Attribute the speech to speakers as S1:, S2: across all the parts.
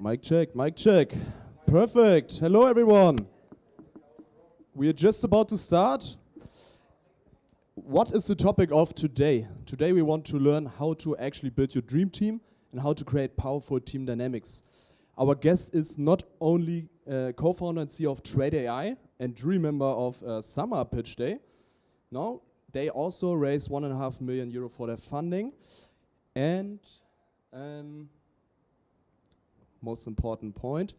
S1: Mic check, mic check. Perfect. Hello, everyone. We are just about to start. What is the topic of today? Today we want to learn how to actually build your dream team and how to create powerful team dynamics. Our guest is not only co-founder and CEO of Trade AI and jury member of Summer Pitch Day. No, they also raised €1.5 million for their funding. And most important point,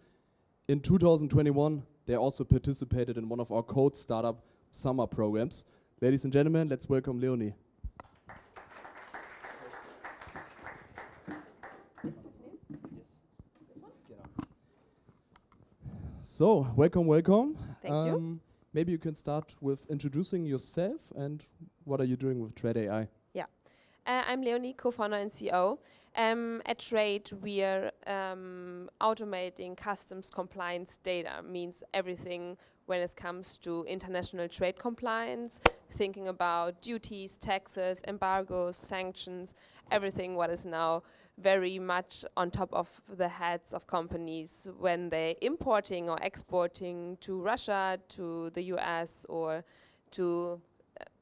S1: in 2021, they also participated in one of our code startup summer programs. Ladies and gentlemen, let's welcome Leonie. So, welcome.
S2: Thank you.
S1: Maybe you can start with introducing yourself and what are you doing with Trade AI?
S2: Yeah, I'm Leonie, co-founder and CEO. At Trade, we are automating customs compliance data, means everything when it comes to international trade compliance, thinking about duties, taxes, embargoes, sanctions, everything what is now very much on top of the heads of companies when they're importing or exporting to Russia, to the US, or to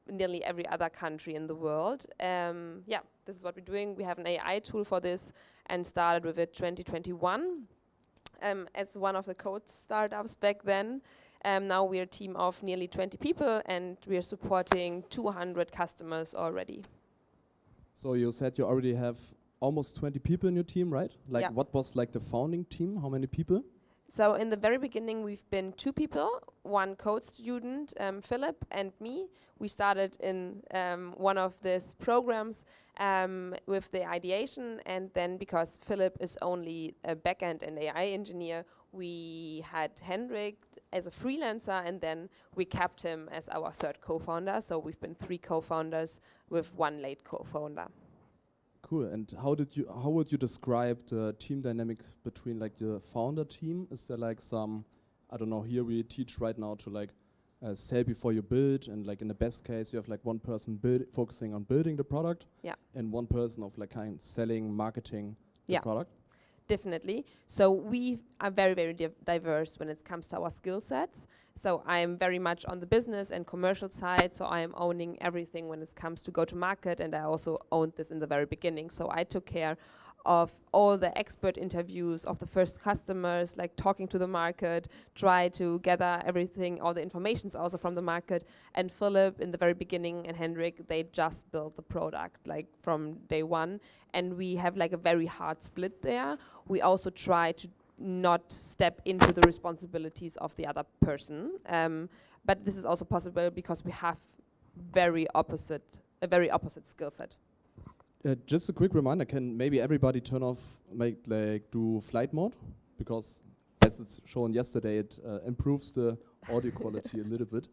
S2: nearly every other country in the world. Yeah, this is what we're doing. We have an AI tool for this and started with it 2021 as one of the code startups back then. Now we're a team of nearly 20 people and we're supporting 200 customers already.
S1: So you said you already have almost 20 people in your team, right? Like
S2: yeah.
S1: What was like the founding team? How many people?
S2: So in the very beginning, we've been 2 people, one code student, Philip, and me. We started in one of these programs with the ideation, and then because Philip is only a backend and AI engineer, we had Hendrik as a freelancer, and then we kept him as our 3rd co-founder. So we've been 3 co-founders with 1 late co-founder.
S1: Cool. And how would you describe the team dynamic between like the founder team? Is there like some, I don't know, here we teach right now to like sell before you build, and like in the best case you have like one person focusing on building the product,
S2: yeah,
S1: and one person of like kind of selling, marketing the product?
S2: Definitely. So we are very, very diverse when it comes to our skill sets. So I am very much on the business and commercial side. So I am owning everything when it comes to go to market. And I also owned this in the very beginning. So I took care of all the expert interviews of the first customers, like talking to the market, try to gather everything, all the informations also from the market. And Philip in the very beginning and Hendrik, they just built the product like from day one. And we have like a very hard split there. We also try to not step into the responsibilities of the other person. But this is also possible because we have a very opposite skill set.
S1: Just a quick reminder, can maybe everybody turn off, do flight mode? Because as it's shown yesterday, it improves the audio quality a little bit.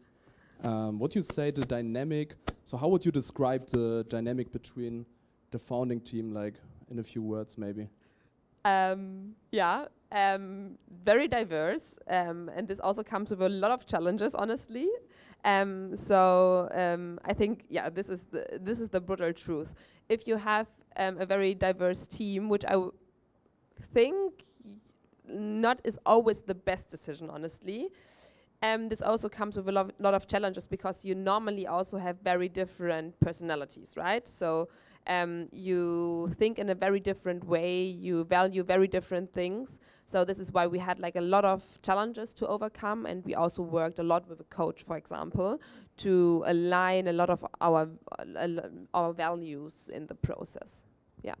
S1: What you say the dynamic, so how would you describe the dynamic between the founding team, like in a few words maybe?
S2: Very diverse, and this also comes with a lot of challenges, honestly. I think, this is the brutal truth. If you have a very diverse team, which I think not is always the best decision, honestly. This also comes with a lot of challenges because you normally also have very different personalities, right? So you think in a very different way, you value very different things. So this is why we had like a lot of challenges to overcome, and we also worked a lot with a coach, for example, to align a lot of our values in the process. Yeah.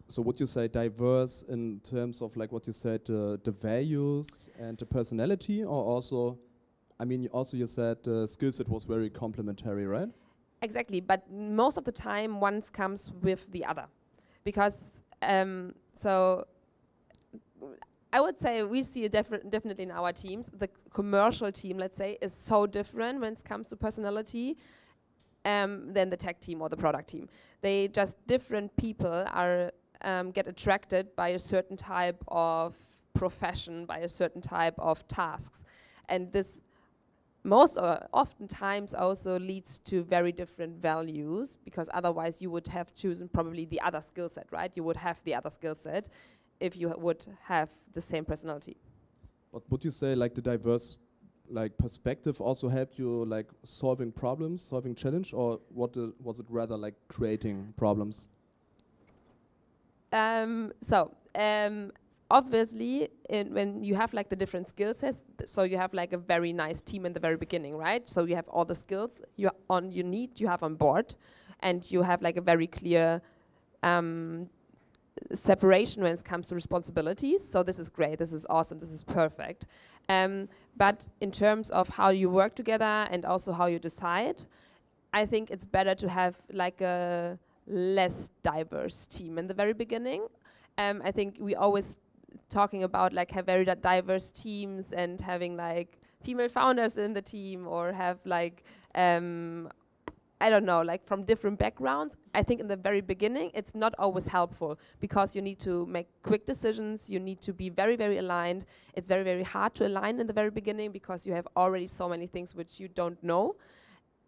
S1: So would you say diverse in terms of like what you said, the values and the personality, or also, I mean, also you said the skill set was very complementary, right?
S2: Exactly, but most of the time one comes with the other, because so I would say we see definitely in our teams. The commercial team, let's say, is so different when it comes to personality than the tech team or the product team. They just different people are get attracted by a certain type of profession, by a certain type of tasks, and this most or oftentimes also leads to very different values, because otherwise you would have chosen probably the other skill set, right? You would have the other skill set. if you would have the same personality.
S1: But would you say like the diverse like perspective also helped you like solving problems, solving challenge, or was it rather like creating problems?
S2: Obviously, when you have like the different skill sets, so you have like a very nice team in the very beginning, right? So you have all the skills you have on board, and you have like a very clear separation when it comes to responsibilities. So this is great, this is awesome, this is perfect. But in terms of how you work together and also how you decide, I think it's better to have like a less diverse team in the very beginning. I think we always talking about like have very diverse teams and having like female founders in the team, or have like I don't know, like from different backgrounds. I think in the very beginning it's not always helpful, because you need to make quick decisions, you need to be very, very aligned. It's very, very hard to align in the very beginning because you have already so many things which you don't know.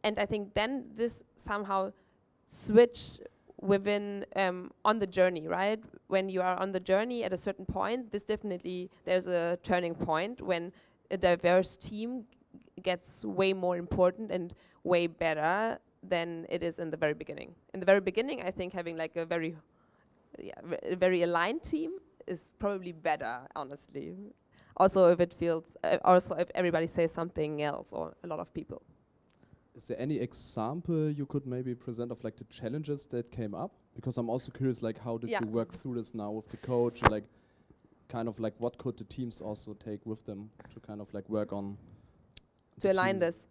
S2: And I think then this somehow switch within on the journey, right? When you are on the journey at a certain point, this definitely, there's a turning point when a diverse team gets way more important and way better than it is in the very beginning. In the very beginning, I think having like a very very aligned team is probably better, honestly. Also if it feels also if everybody says something else, or a lot of people.
S1: Is there any example you could maybe present of like the challenges that came up? Because I'm also curious, like how did you work through this now with the coach? Like kind of like what could the teams also take with them to kind of like work on
S2: to align this?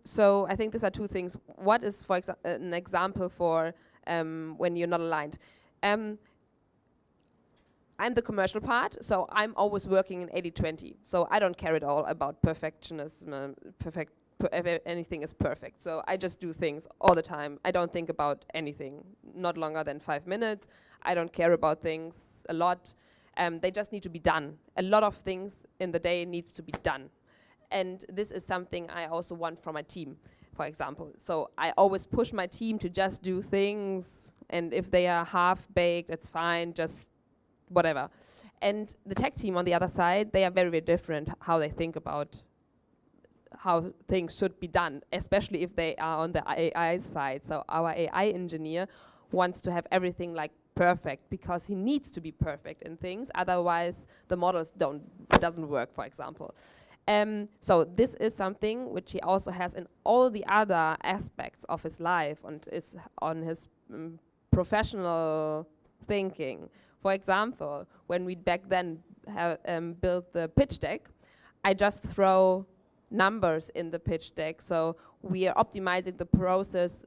S2: So I think these are two things. What is, for an example for when you're not aligned? I'm the commercial part, so I'm always working in 80-20. So I don't care at all about perfectionism, anything is perfect. So I just do things all the time. I don't think about anything, not longer than 5 minutes. I don't care about things a lot. They just need to be done. A lot of things in the day needs to be done. And this is something I also want from my team, for example. So I always push my team to just do things, and if they are half-baked, it's fine, just whatever. And the tech team on the other side, they are very, very different how they think about how things should be done, especially if they are on the AI side. So our AI engineer wants to have everything like perfect, because he needs to be perfect in things, otherwise the models doesn't work, for example. So this is something which he also has in all the other aspects of his life, and is on his professional thinking. For example, when we back then built the pitch deck, I just throw numbers in the pitch deck. So we are optimizing the process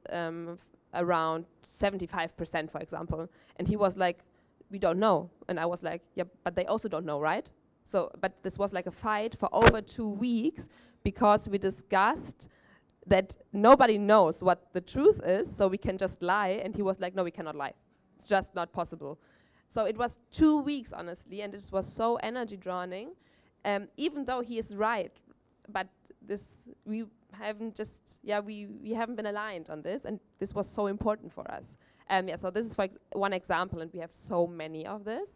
S2: around 75%, for example. And he was like, we don't know. And I was like, yeah, but they also don't know, right? So, but this was like a fight for over 2 weeks, because we discussed that nobody knows what the truth is, so we can just lie. And he was like, no, we cannot lie. It's just not possible. So it was 2 weeks, honestly, and it was so energy draining, even though he is right. But this, we haven't we haven't been aligned on this, and this was so important for us. So this is one example, and we have so many of this.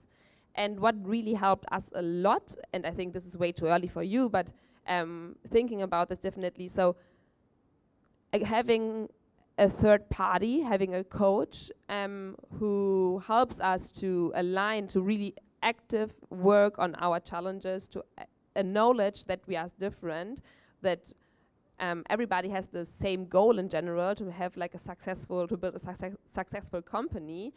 S2: And what really helped us a lot, and I think this is way too early for you, but thinking about this definitely. So having a third party, having a coach who helps us to align, to really active work on our challenges, to acknowledge that we are different, that everybody has the same goal in general, to have like to build a successful company,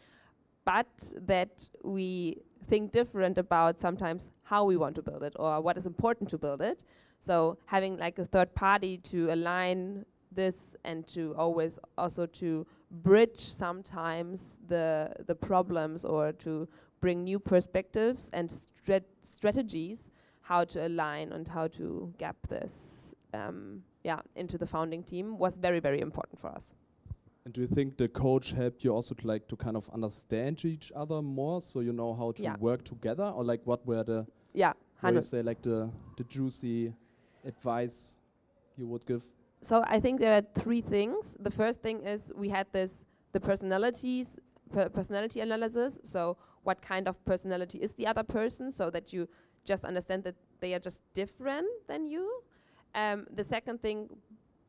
S2: but that we think different about sometimes how we want to build it, or what is important to build it. So having like a third party to align this, and to always also to bridge sometimes the problems, or to bring new perspectives and strategies how to align and how to gap this into the founding team, was very, very important for us.
S1: And do you think the coach helped you also to kind of understand each other more, so you know how to work together, or like what were the the juicy advice you would give?
S2: So I think there are 3 things. The first thing is we had the personality analysis. So what kind of personality is the other person, so that you just understand that they are just different than you. The second thing,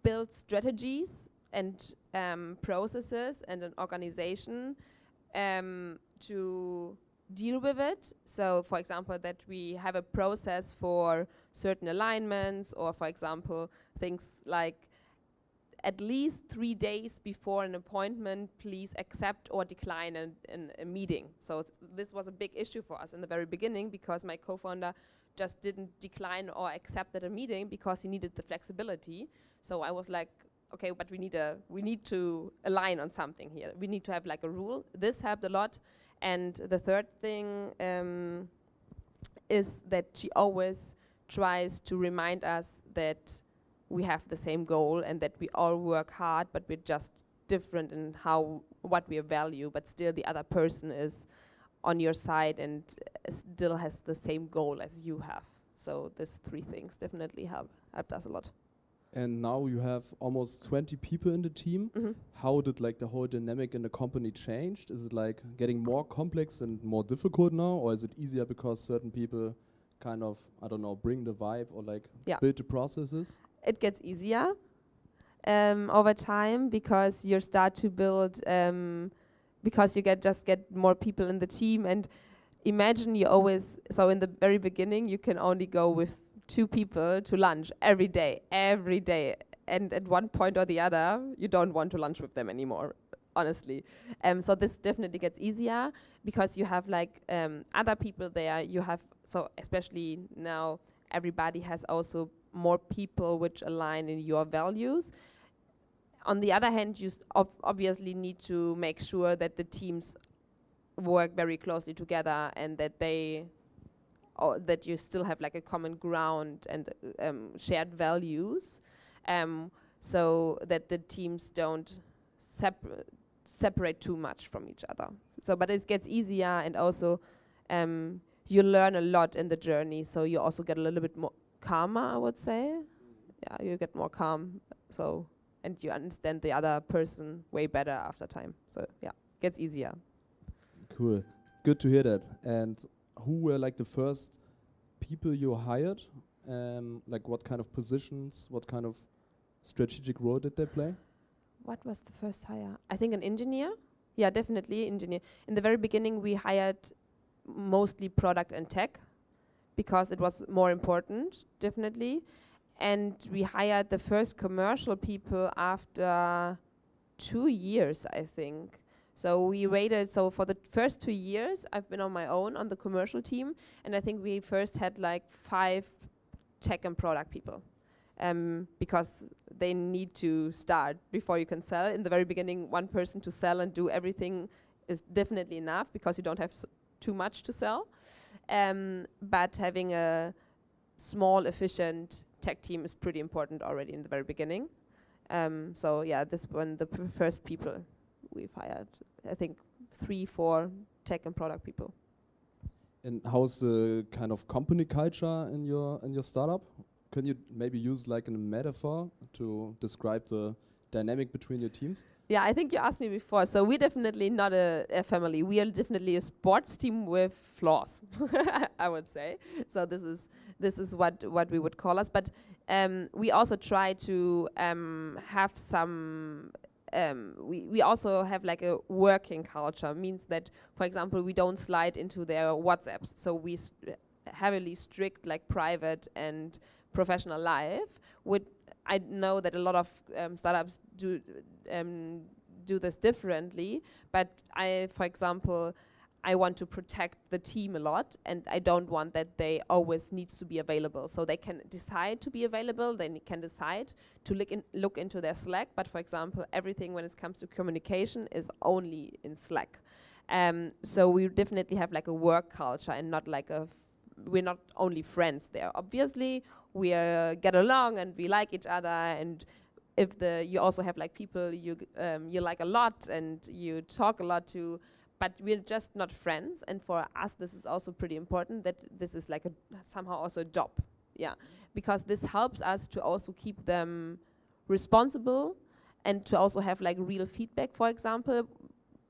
S2: build strategies and processes and an organization to deal with it. So, for example, that we have a process for certain alignments, or for example, things like at least 3 days before an appointment, please accept or decline a meeting. So this was a big issue for us in the very beginning, because my co-founder just didn't decline or accept at a meeting because he needed the flexibility. So I was like, okay, but we need to align on something here. We need to have like a rule. This helped a lot. And the third thing is that she always tries to remind us that we have the same goal and that we all work hard, but we're just different in what we value, but still the other person is on your side and still has the same goal as you have. So these 3 things definitely helped us a lot.
S1: And now you have almost 20 people in the team. How did like the whole dynamic in the company changed? Is it like getting more complex and more difficult now, or is it easier because certain people kind of, I don't know, bring the vibe or like build the processes?
S2: It gets easier over time, because you start to build, because you get more people in the team. And imagine so in the very beginning you can only go with 2 people to lunch every day, and at one point or the other you don't want to lunch with them anymore, honestly. So this definitely gets easier, because you have like other people there. You have, so especially now everybody has also more people which align in your values. On the other hand, you obviously need to make sure that the teams work very closely together, and that that you still have like a common ground and shared values, so that the teams don't separate too much from each other. So, but it gets easier, and also you learn a lot in the journey, so you also get a little bit more calmer, I would say. Yeah, you get more calm, so, and you understand the other person way better after time. So yeah, gets easier.
S1: Cool, good to hear that. And who were like the first people you hired? Like what kind of positions, what kind of strategic role did they play?
S2: What was the first hire? I think an engineer. Yeah, definitely engineer. In the very beginning, we hired mostly product and tech, because it was more important, definitely. And we hired the first commercial people after 2 years, I think. So we waited, so for the first 2 years, I've been on my own on the commercial team, and I think we first had like 5 tech and product people, because they need to start before you can sell. In the very beginning, 1 person to sell and do everything is definitely enough, because you don't have too much to sell. But having a small, efficient tech team is pretty important already in the very beginning. So yeah, this one, the first people we've hired, I think 3, 4 tech and product people.
S1: And how's the kind of company culture in your startup? Can you maybe use like a metaphor to describe the dynamic between your teams?
S2: Yeah, I think you asked me before. So we're definitely not a family. We are definitely a sports team with flaws, I would say. So this is what we would call us. But we also try to have some. We also have like a working culture. Means that, for example, we don't slide into their WhatsApps. So we heavily strict like private and professional life. I know that a lot of startups do this differently, but for example, I want to protect the team a lot, and I don't want that they always need to be available. So they can decide to be available, they can decide to look into their Slack, but for example, everything when it comes to communication is only in Slack. So we definitely have like a work culture, and not like we're not only friends there. Obviously, we get along and we like each other, and if you also have like people you like a lot and you talk a lot to, but we're just not friends. And for us, this is also pretty important, that this is like somehow also a job, yeah, because this helps us to also keep them responsible and to also have like real feedback, for example,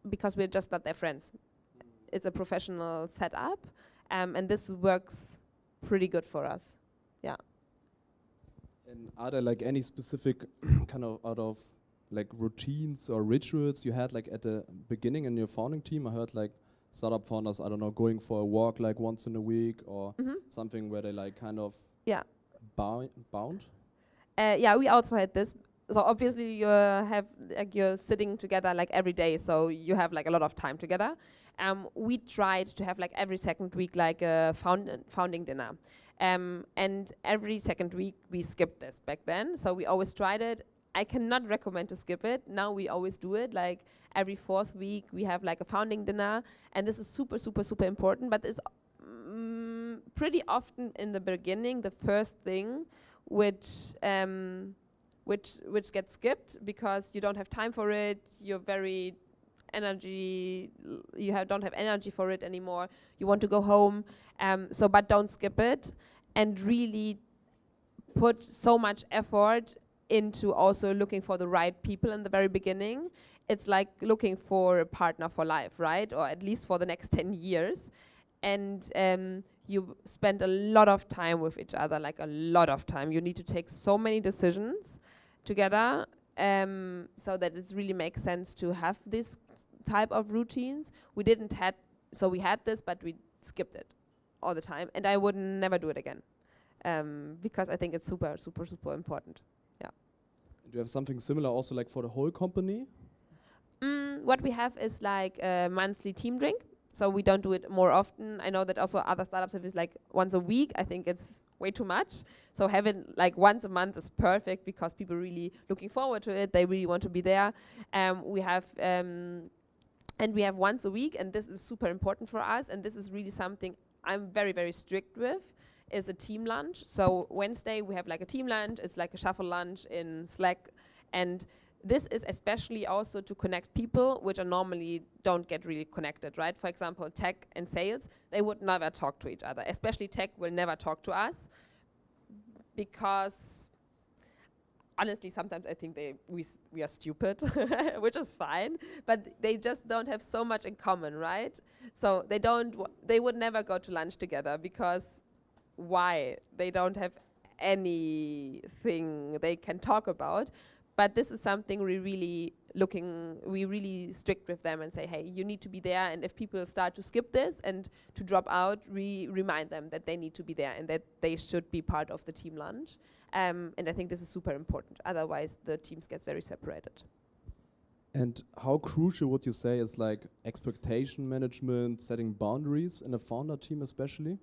S2: because we're just not their friends. it's a professional setup, and this works pretty good for us. Yeah.
S1: And are there like any specific kind of out of like routines or rituals you had like at the beginning in your founding team? I heard like startup founders, I don't know, going for a walk like once in a week or something where they like kind of bound.
S2: Yeah, we also had this. So obviously you have like you're sitting together like every day, so you have like a lot of time together. We tried to have like every second week like a founding dinner. And every second week we skipped this back then. So we always tried it. I cannot recommend to skip it. Now we always do it. Like every fourth week we have like a founding dinner, and this is super, super, super important. But it's pretty often in the beginning the first thing which gets skipped because you don't have time for it. You're very don't have energy for it anymore. You want to go home. But don't skip it, and really put so much effort into also looking for the right people in the very beginning. It's like looking for a partner for life, right? Or at least for the next 10 years. And you spend a lot of time with each other, like a lot of time. You need to take so many decisions together, so that it really makes sense to have this type of routines. We had this, but we skipped it all the time, and I would never do it again, because I think it's super, super, super important. Yeah.
S1: Do you have something similar also like for the whole company?
S2: What we have is like a monthly team drink, so we don't do it more often. I know that also other startups have this like once a week. I think it's way too much. So having like once a month is perfect because people are really looking forward to it. They really want to be there. We have once a week, and this is super important for us. And this is really something I'm very, very strict with, is a team lunch. So Wednesday we have like a team lunch. It's like a shuffle lunch in Slack. And this is especially also to connect people which are normally don't get really connected, right? For example, tech and sales, they would never talk to each other. Especially tech will never talk to us because honestly, sometimes I think we are stupid, which is fine, but they just don't have so much in common, right? So they would never go to lunch together because why? They don't have anything they can talk about. But this is something we really strict with them and say, hey, you need to be there. And if people start to skip this and to drop out, we remind them that they need to be there and that they should be part of the team lunch. And I think this is super important. Otherwise, the teams get very separated.
S1: And how crucial would you say is like expectation management, setting boundaries in a founder team especially?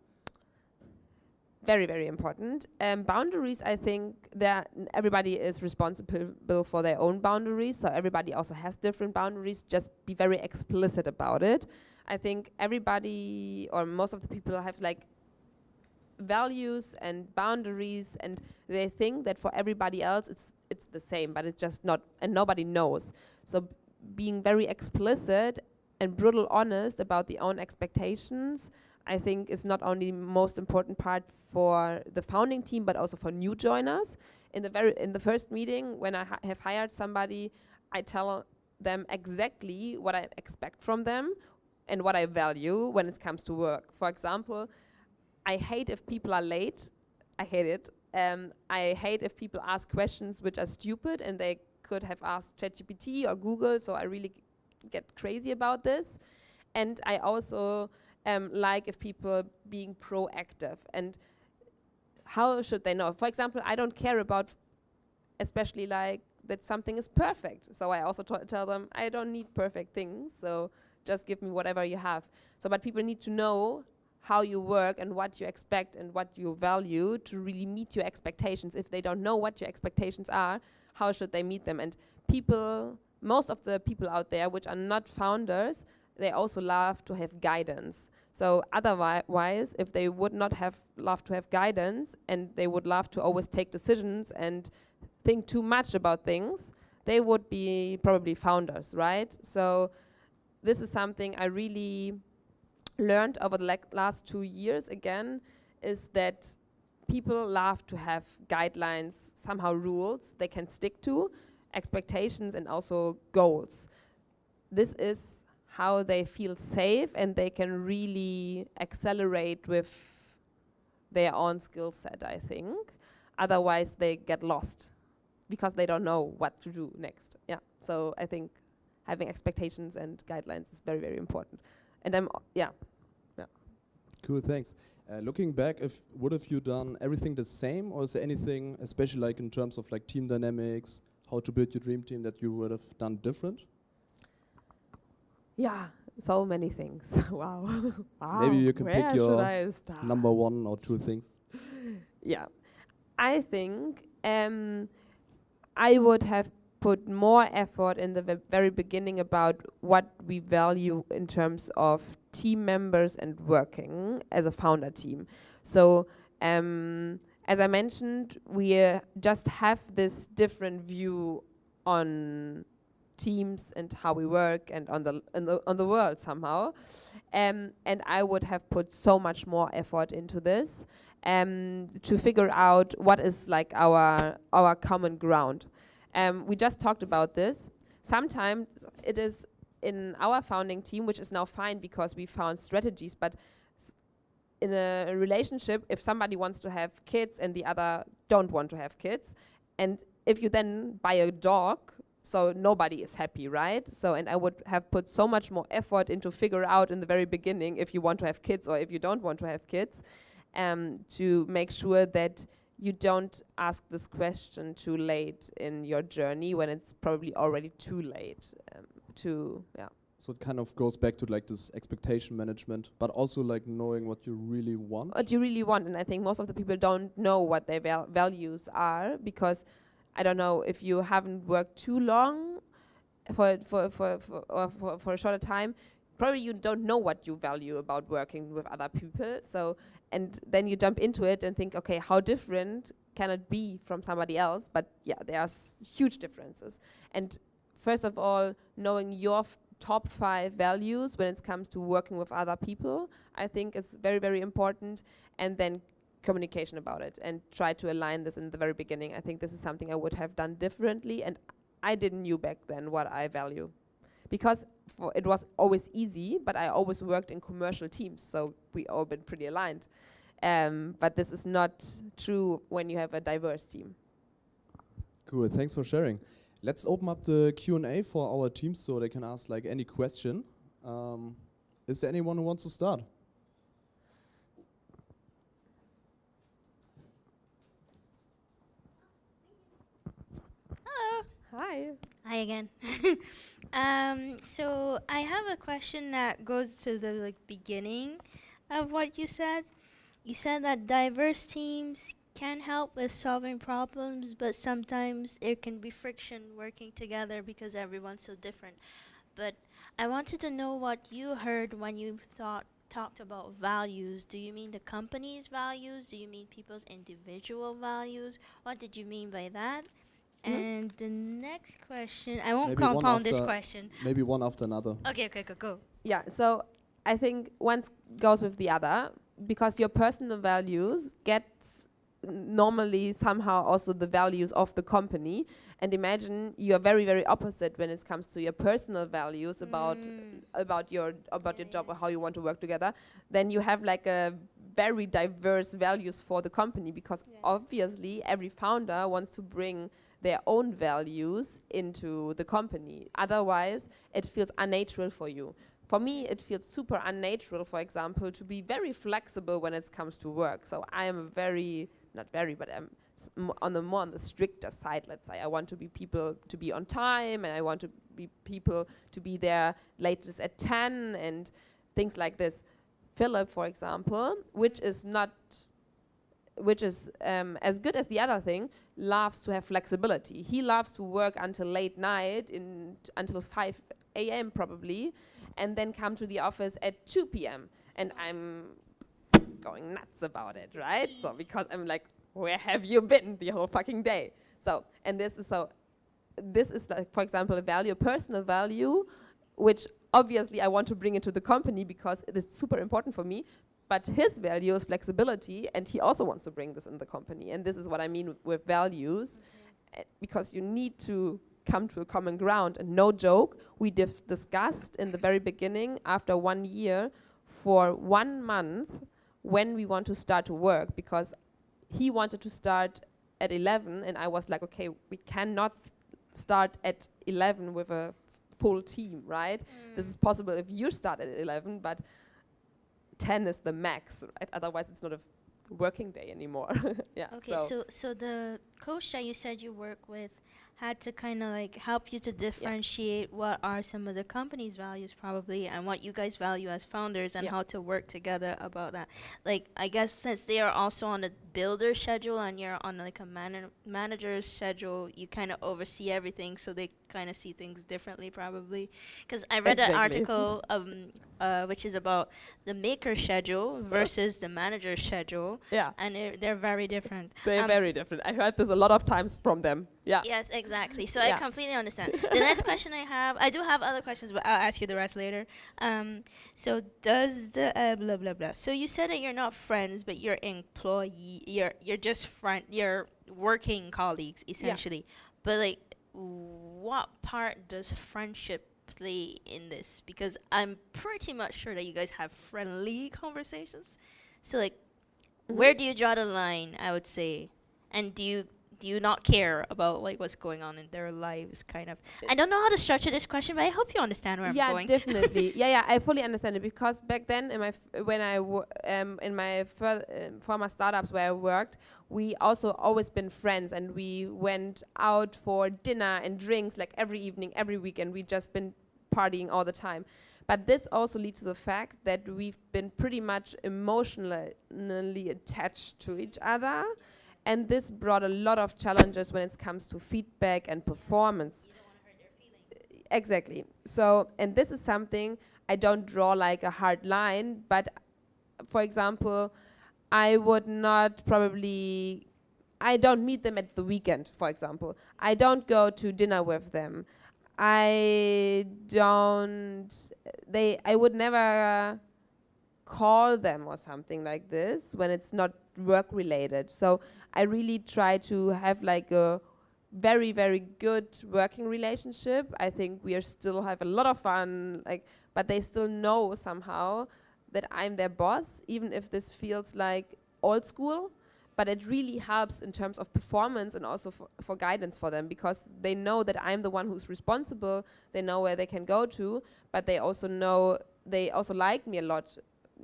S2: Very, very important. Boundaries, I think that everybody is responsible for their own boundaries. So everybody also has different boundaries. Just be very explicit about it. I think everybody or most of the people have like values and boundaries, and they think that for everybody else it's the same, but it's just not, and nobody knows. So being very explicit and brutal honest about the own expectations, I think, is not only most important part for the founding team, but also for new joiners. In the first meeting, when I have hired somebody, I tell them exactly what I expect from them and what I value when it comes to work. For example, I hate if people are late. I hate it. I hate if people ask questions which are stupid and they could have asked ChatGPT or Google, so I really get crazy about this. And I also like if people being proactive. And how should they know? For example, I don't care about especially like that something is perfect. So I also tell them I don't need perfect things, so just give me whatever you have. So but people need to know how you work and what you expect and what you value to really meet your expectations. If they don't know what your expectations are, how should they meet them? And people, most of the people out there which are not founders, they also love to have guidance. So otherwise, if they would not have loved to have guidance and they would love to always take decisions and think too much about things, they would be probably founders, right? So this is something I really learned over the last 2 years again, is that people love to have guidelines, somehow rules they can stick to, expectations and also goals. This is how they feel safe and they can really accelerate with their own skill set, I think. Otherwise, they get lost because they don't know what to do next. Yeah. So I think having expectations and guidelines is very, very important. And yeah.
S1: Cool, thanks. Looking back, would have you done everything the same, or is there anything, especially like in terms of like team dynamics, how to build your dream team, that you would have done different?
S2: Yeah, so many things. Wow. Wow.
S1: Maybe you can pick your number 1 or 2 things.
S2: Yeah, I think I would have put more effort in the very beginning about what we value in terms of team members and working as a founder team. So as I mentioned, we just have this different view on teams and how we work and on the world somehow. And I would have put so much more effort into this to figure out what is like our common ground. We just talked about this. Sometimes it is in our founding team, which is now fine because we found strategies, but in a relationship, if somebody wants to have kids and the other don't want to have kids, and if you then buy a dog, so nobody is happy, right? So, and I would have put so much more effort into figure out in the very beginning if you want to have kids or if you don't want to have kids, to make sure that you don't ask this question too late in your journey when it's probably already too late.
S1: So it kind of goes back to like this expectation management, but also like knowing what you really want.
S2: What you really want, and I think most of the people don't know what their values are, because I don't know, if you haven't worked too long for a shorter time, probably you don't know what you value about working with other people. So, and then you jump into it and think, okay, how different can it be from somebody else? But yeah, there are huge differences. And first of all, knowing your top 5 values when it comes to working with other people, I think is very, very important. And then communication about it and try to align this in the very beginning. I think this is something I would have done differently, and I didn't know back then what I value. Because it was always easy, but I always worked in commercial teams, so we all been pretty aligned. But this is not true when you have a diverse team.
S1: Cool, thanks for sharing. Let's open up the Q&A for our team so they can ask like any question. Is there anyone who wants to start?
S3: Hello.
S2: Hi.
S3: Hi again. So I have a question that goes to the beginning of what you said. You said that diverse teams can help with solving problems, but sometimes there can be friction working together because everyone's so different. But I wanted to know what you heard when you talked about values. Do you mean the company's values? Do you mean people's individual values? What did you mean by that? And the next question, I won't compound this question.
S1: Maybe one after another.
S3: Okay, go.
S2: Yeah, so I think one goes with the other, because your personal values gets normally somehow also the values of the company. And imagine you are very, very opposite when it comes to your personal values about your job or how you want to work together. Then you have like a very diverse values for the company, because obviously every founder wants to bring their own values into the company. Otherwise, it feels unnatural for you. For me, it feels super unnatural, for example, to be very flexible when it comes to work. So I am I'm more on the stricter side, let's say. I want to be people to be on time, and I want to be people to be there latest at 10 and things like this. Philip, for example, which is as good as the other thing, loves to have flexibility. He loves to work until late night, until 5 a.m. probably, and then come to the office at 2 p.m. And I'm going nuts about it, right? So because I'm like, where have you been the whole fucking day? So, and this is like, for example, a personal value, which obviously I want to bring into the company because it is super important for me. But his value is flexibility, and he also wants to bring this in the company. And this is what I mean with values, because you need to come to a common ground. And no joke, we discussed in the very beginning, after 1 year, for 1 month, when we want to start to work, because he wanted to start at 11, and I was like, okay, we cannot start at 11 with a full team, right? This is possible if you start at 11, but 10 is the max, right? Otherwise, it's not a working day anymore. Yeah.
S3: Okay, so the coach that you said you work with had to kind of like help you to differentiate what are some of the company's values probably and what you guys value as founders and how to work together about that. Like, I guess since they are also on a builder schedule and you're on like a manager's schedule, you kind of oversee everything, so they kind of see things differently probably. Because I read an article which is about the maker schedule versus the manager's schedule.
S2: Yeah.
S3: And they're very different.
S2: They're very different. I heard this a lot of times from them. Yeah.
S3: Yes, exactly. So I completely understand. The next question I do have other questions, but I'll ask you the rest later. So does the blah blah blah. So you said that you're not friends, but you're employee. You're just you're working colleagues essentially. But like, what part does friendship play in this? Because I'm pretty much sure that you guys have friendly conversations. So like, where do you draw the line? I would say, and do you not care about like what's going on in their lives, kind of? I don't know how to structure this question, but I hope you understand where I'm going.
S2: Yeah, definitely. yeah, I fully understand it, because back then in my former startups where I worked, we also always been friends, and we went out for dinner and drinks like every evening, every weekend. We just been partying all the time. But this also leads to the fact that we've been pretty much emotionally attached to each other. And this brought a lot of challenges when it comes to feedback and performance.
S3: You don't want to hurt their feelings.
S2: Exactly. So, and this is something I don't draw like a hard line, but for example, I would not probably, I don't meet them at the weekend, for example. I don't go to dinner with them. I would never call them or something like this when it's not work related. So I really try to have like a very, very good working relationship. I think we are still have a lot of fun, like, but they still know somehow that I'm their boss, even if this feels like old school. But it really helps in terms of performance and also for guidance for them, because they know that I'm the one who's responsible. They know where they can go to, but they also know, they also like me a lot.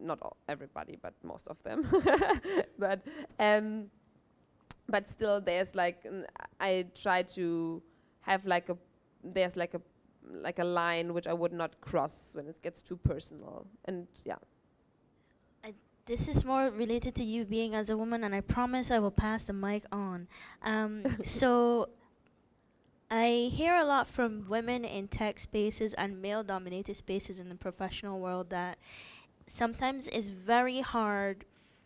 S2: Not everybody, but most of them. But still, there's like I try to have like there's like a line which I would not cross when it gets too personal. And yeah.
S3: This is more related to you being as a woman, and I promise I will pass the mic on. So I hear a lot from women in tech spaces and male-dominated spaces in the professional world that sometimes it's very hard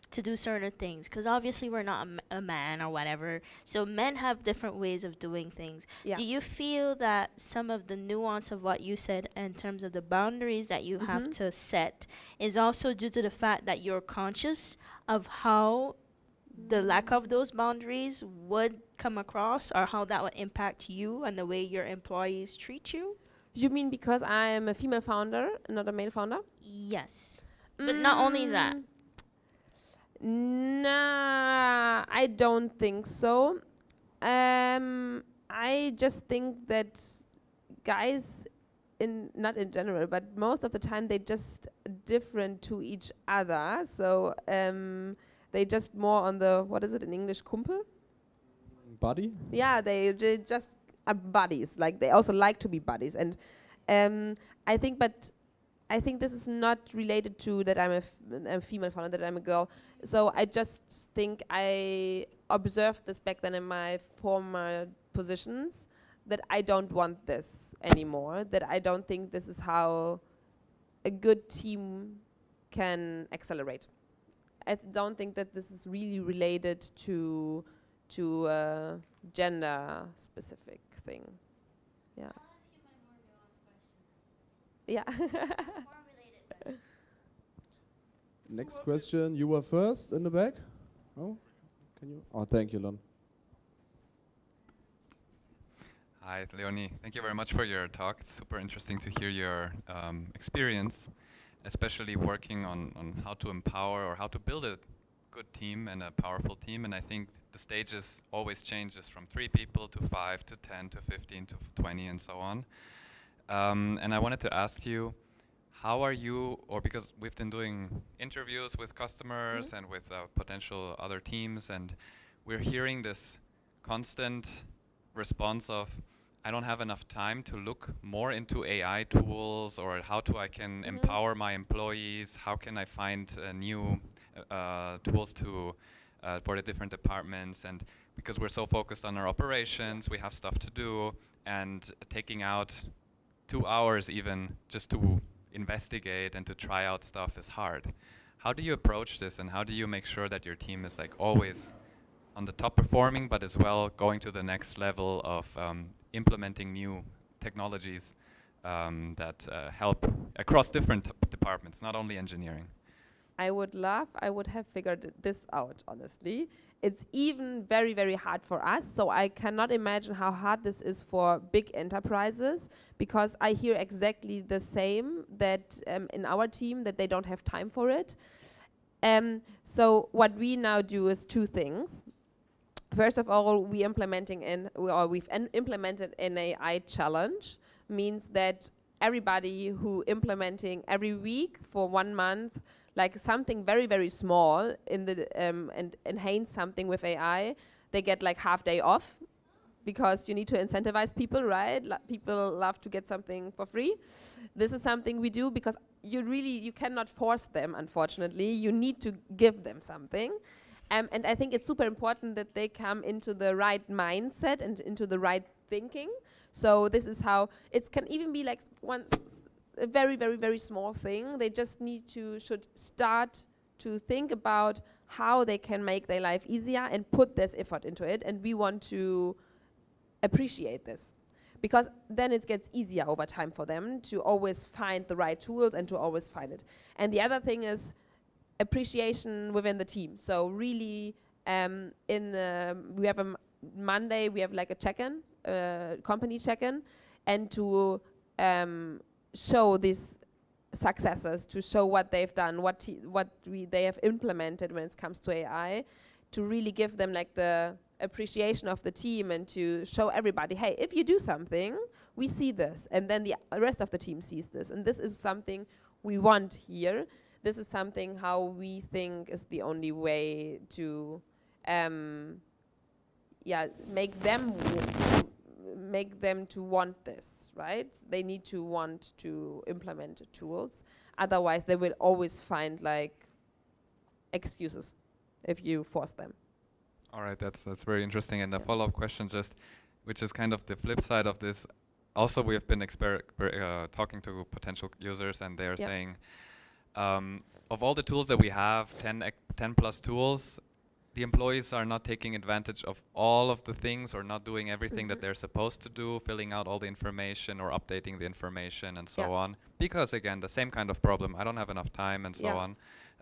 S3: to do certain things, because obviously we're not a man or whatever, so men have different ways of doing things. Do you feel that some of the nuance of what you said in terms of the boundaries that you have to set is also due to the fact that you're conscious of how the lack of those boundaries would come across, or how that would impact you and the way your employees treat you?
S2: You mean because I am a female founder, not a male founder?
S3: Yes. But not only that.
S2: Nah, I don't think so. I just think that guys, not in general, but most of the time, they just different to each other. So they just more on the, what is it in English, Kumpel?
S1: Buddy?
S2: Yeah, they just are buddies. Like, they also like to be buddies. And I think this is not related to that I'm a female founder, that I'm a girl. So I just think I observed this back then in my former positions, that I don't want this anymore, that I don't think this is how a good team can accelerate. I don't think that this is really related to a gender specific thing. Yeah.
S3: I'll ask you my more nuanced question.
S2: Yeah.
S3: More related.
S1: Next question. You were first in the back. Oh, can you? Oh, thank you, Lon.
S4: Hi, Leonie. Thank you very much for your talk. It's super interesting to hear your experience, especially working on how to empower or how to build a good team and a powerful team. And I think the stages always changes from 3 people to 5 to 10 to 15 to 20 and so on. And I wanted to ask you, how are you, or because we've been doing interviews with customers and with potential other teams, and we're hearing this constant response of, I don't have enough time to look more into AI tools, or how I can empower my employees, how can I find new tools to for the different departments, and because we're so focused on our operations, we have stuff to do, and taking out 2 hours even just to investigate and to try out stuff is hard. How do you approach this, and how do you make sure that your team is like always on the top performing, but as well going to the next level of implementing new technologies that help across different departments, not only engineering?
S2: I would have figured this out, honestly. It's even very, very hard for us. So I cannot imagine how hard this is for big enterprises, because I hear exactly the same, that in our team, that they don't have time for it. So what we now do is 2 things. First of all, we've implemented an AI challenge, means that everybody who implementing every week for 1 month, like something very, very small in the and enhance something with AI, they get like half day off, because you need to incentivize people, right? People love to get something for free. This is something we do because you cannot force them, unfortunately. You need to give them something. And I think it's super important that they come into the right mindset and into the right thinking. So this is how it can even be like a very, very, very small thing. They just should start to think about how they can make their life easier and put this effort into it. And we want to appreciate this, because then it gets easier over time for them to always find the right tools and to always find it. And the other thing is appreciation within the team. So really, we have a Monday, we have like a check-in, company check-in, and to show these successes, to show what they've done, they have implemented when it comes to AI, to really give them like the appreciation of the team, and to show everybody, hey, if you do something, we see this, and then the rest of the team sees this, and this is something we want here. This is something how we think is the only way to make them to want this, right? They need to want to implement tools. Otherwise, they will always find like excuses if you force them.
S4: All right, that's very interesting. And a follow-up question, just which is kind of the flip side of this. Also, we have been talking to potential users, and they're saying, of all the tools that we have, 10 plus tools, the employees are not taking advantage of all of the things, or not doing everything that they're supposed to do, filling out all the information or updating the information and so on. Because again, the same kind of problem, I don't have enough time and so on.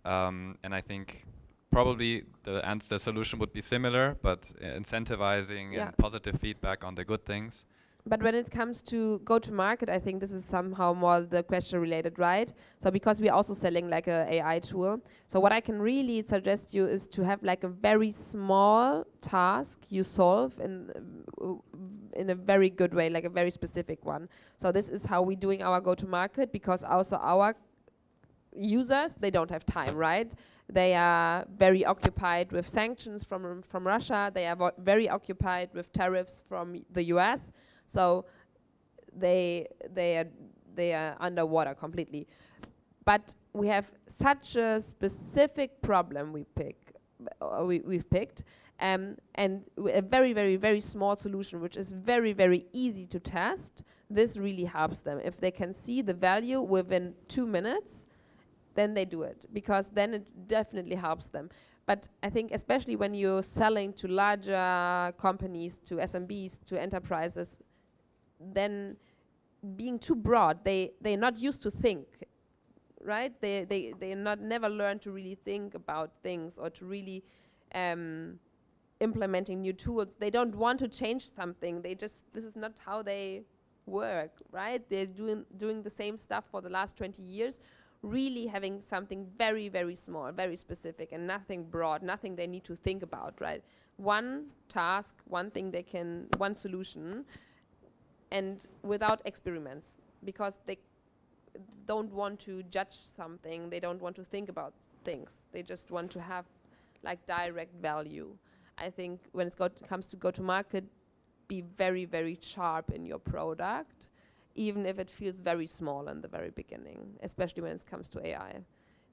S4: And I think probably the solution would be similar, but incentivizing and positive feedback on the good things.
S2: But when it comes to go-to-market, I think this is somehow more the question related, right? So because we're also selling like a AI tool. So what I can really suggest you is to have like a very small task you solve in a very good way, like a very specific one. So this is how we're doing our go-to-market, because also our users, they don't have time, right? They are very occupied with sanctions from Russia. They are very occupied with tariffs from the US. So they are underwater completely. But we have such a specific problem we've picked, and a very, very, very small solution, which is very, very easy to test. This really helps them. If they can see the value within 2 minutes, then they do it, because then it definitely helps them. But I think especially when you're selling to larger companies, to SMBs, to enterprises, then being too broad, they're not used to think, right? They never learn to really think about things, or to really implementing new tools. They don't want to change something. This is not how they work, right? They're doing the same stuff for the last 20 years, really having something very, very small, very specific, and nothing broad, nothing they need to think about, right? One task, one thing one solution, and without experiments, because they don't want to judge something, they don't want to think about things, they just want to have like direct value. I think when it comes to go-to-market, be very, very sharp in your product, even if it feels very small in the very beginning, especially when it comes to AI.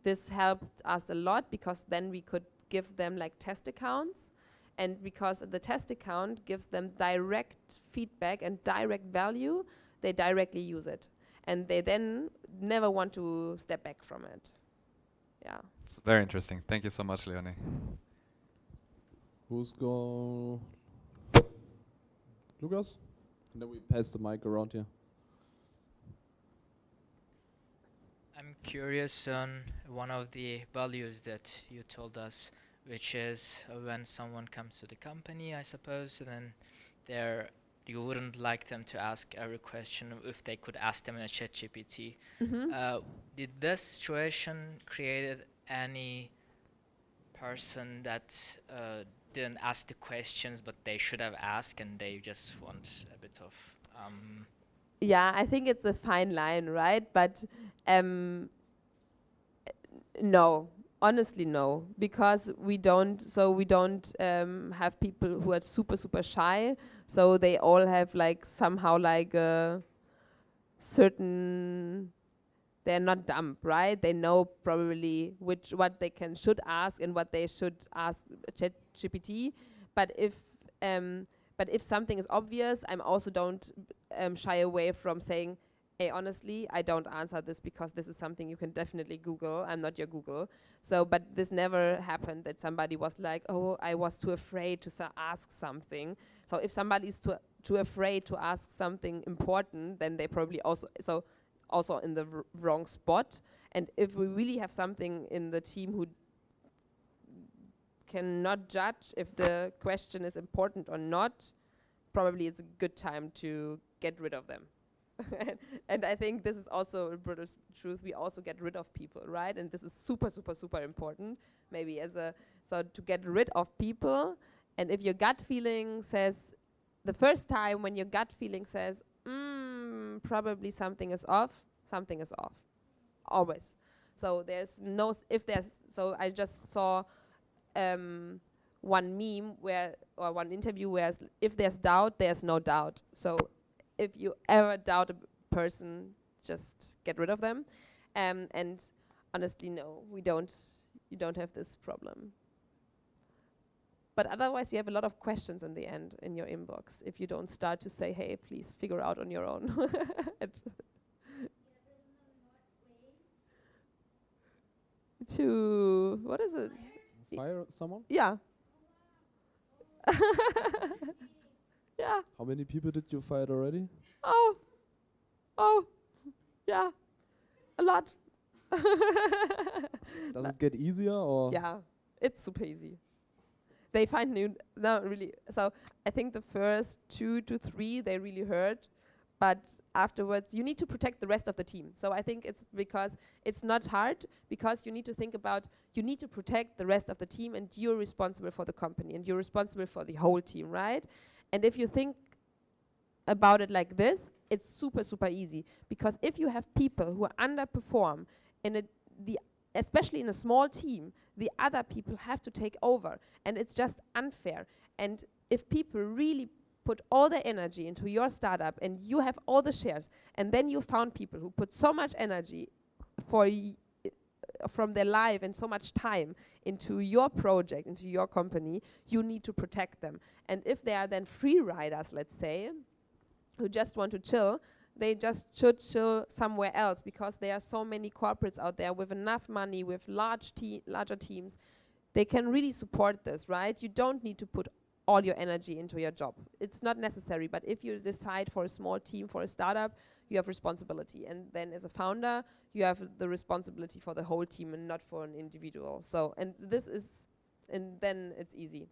S2: This helped us a lot because then we could give them like test accounts, and because the test account gives them direct feedback and direct value, they directly use it. And they then never want to step back from it. Yeah.
S4: It's very interesting. Thank you so much, Leonie.
S1: Who's go? Lucas? And then we pass the mic around here.
S5: I'm curious on one of the values that you told us, which is when someone comes to the company, I suppose, then you wouldn't like them to ask every question if they could ask them in a ChatGPT. Did this situation create any person that didn't ask the questions but they should have asked and they just want a bit of...
S2: Yeah, I think it's a fine line, right? But no, honestly no, because we don't have people who are super, super shy, so they all have like somehow like a certain, they're not dumb, right? They know probably what they should ask and what they should ask ChatGPT. But if something is obvious, I'm also don't shy away from saying, hey, honestly, I don't answer this because this is something you can definitely Google. I'm not your Google. So, but this never happened that somebody was like, oh, I was too afraid to ask something. So if somebody is too afraid to ask something important, then they probably also in the wrong spot. And if we really have something in the team who cannot judge if the question is important or not, probably it's a good time to get rid of them. And I think this is also a British truth. We also get rid of people, right? And this is super, super, super important. Maybe so to get rid of people. And if your gut feeling says, the first time when your gut feeling says, probably something is off, something is off. Always. So so I just saw one meme or one interview where if there's doubt, there's no doubt. So if you ever doubt a person, just get rid of them. And honestly, no, you don't have this problem. But otherwise, you have a lot of questions in the end in your inbox if you don't start to say, hey, please figure out on your own. To, what is it?
S1: Fire someone?
S2: Yeah. Yeah.
S1: How many people did you fire already?
S2: Oh, yeah, a lot.
S1: Does it get easier or?
S2: Yeah, it's super easy. They find new, not really. So I think the first 2 to 3 they really hurt, but afterwards you need to protect the rest of the team. So I think it's because it's not hard, because you need to think about, you need to protect the rest of the team, and you're responsible for the company and you're responsible for the whole team, right? And if you think about it like this, it's super, super easy. Because if you have people who underperform, especially in a small team, the other people have to take over. And it's just unfair. And if people really put all their energy into your startup and you have all the shares, and then you found people who put so much energy from their life and so much time into your project, into your company, you need to protect them. And if they are then free riders, let's say, who just want to chill, they just should chill somewhere else, because there are so many corporates out there with enough money, with larger teams. They can really support this, right? You don't need to put all your energy into your job. It's not necessary, but if you decide for a small team, for a startup, you have responsibility. And then as a founder, you have the responsibility for the whole team and not for an individual. So, and then it's easy.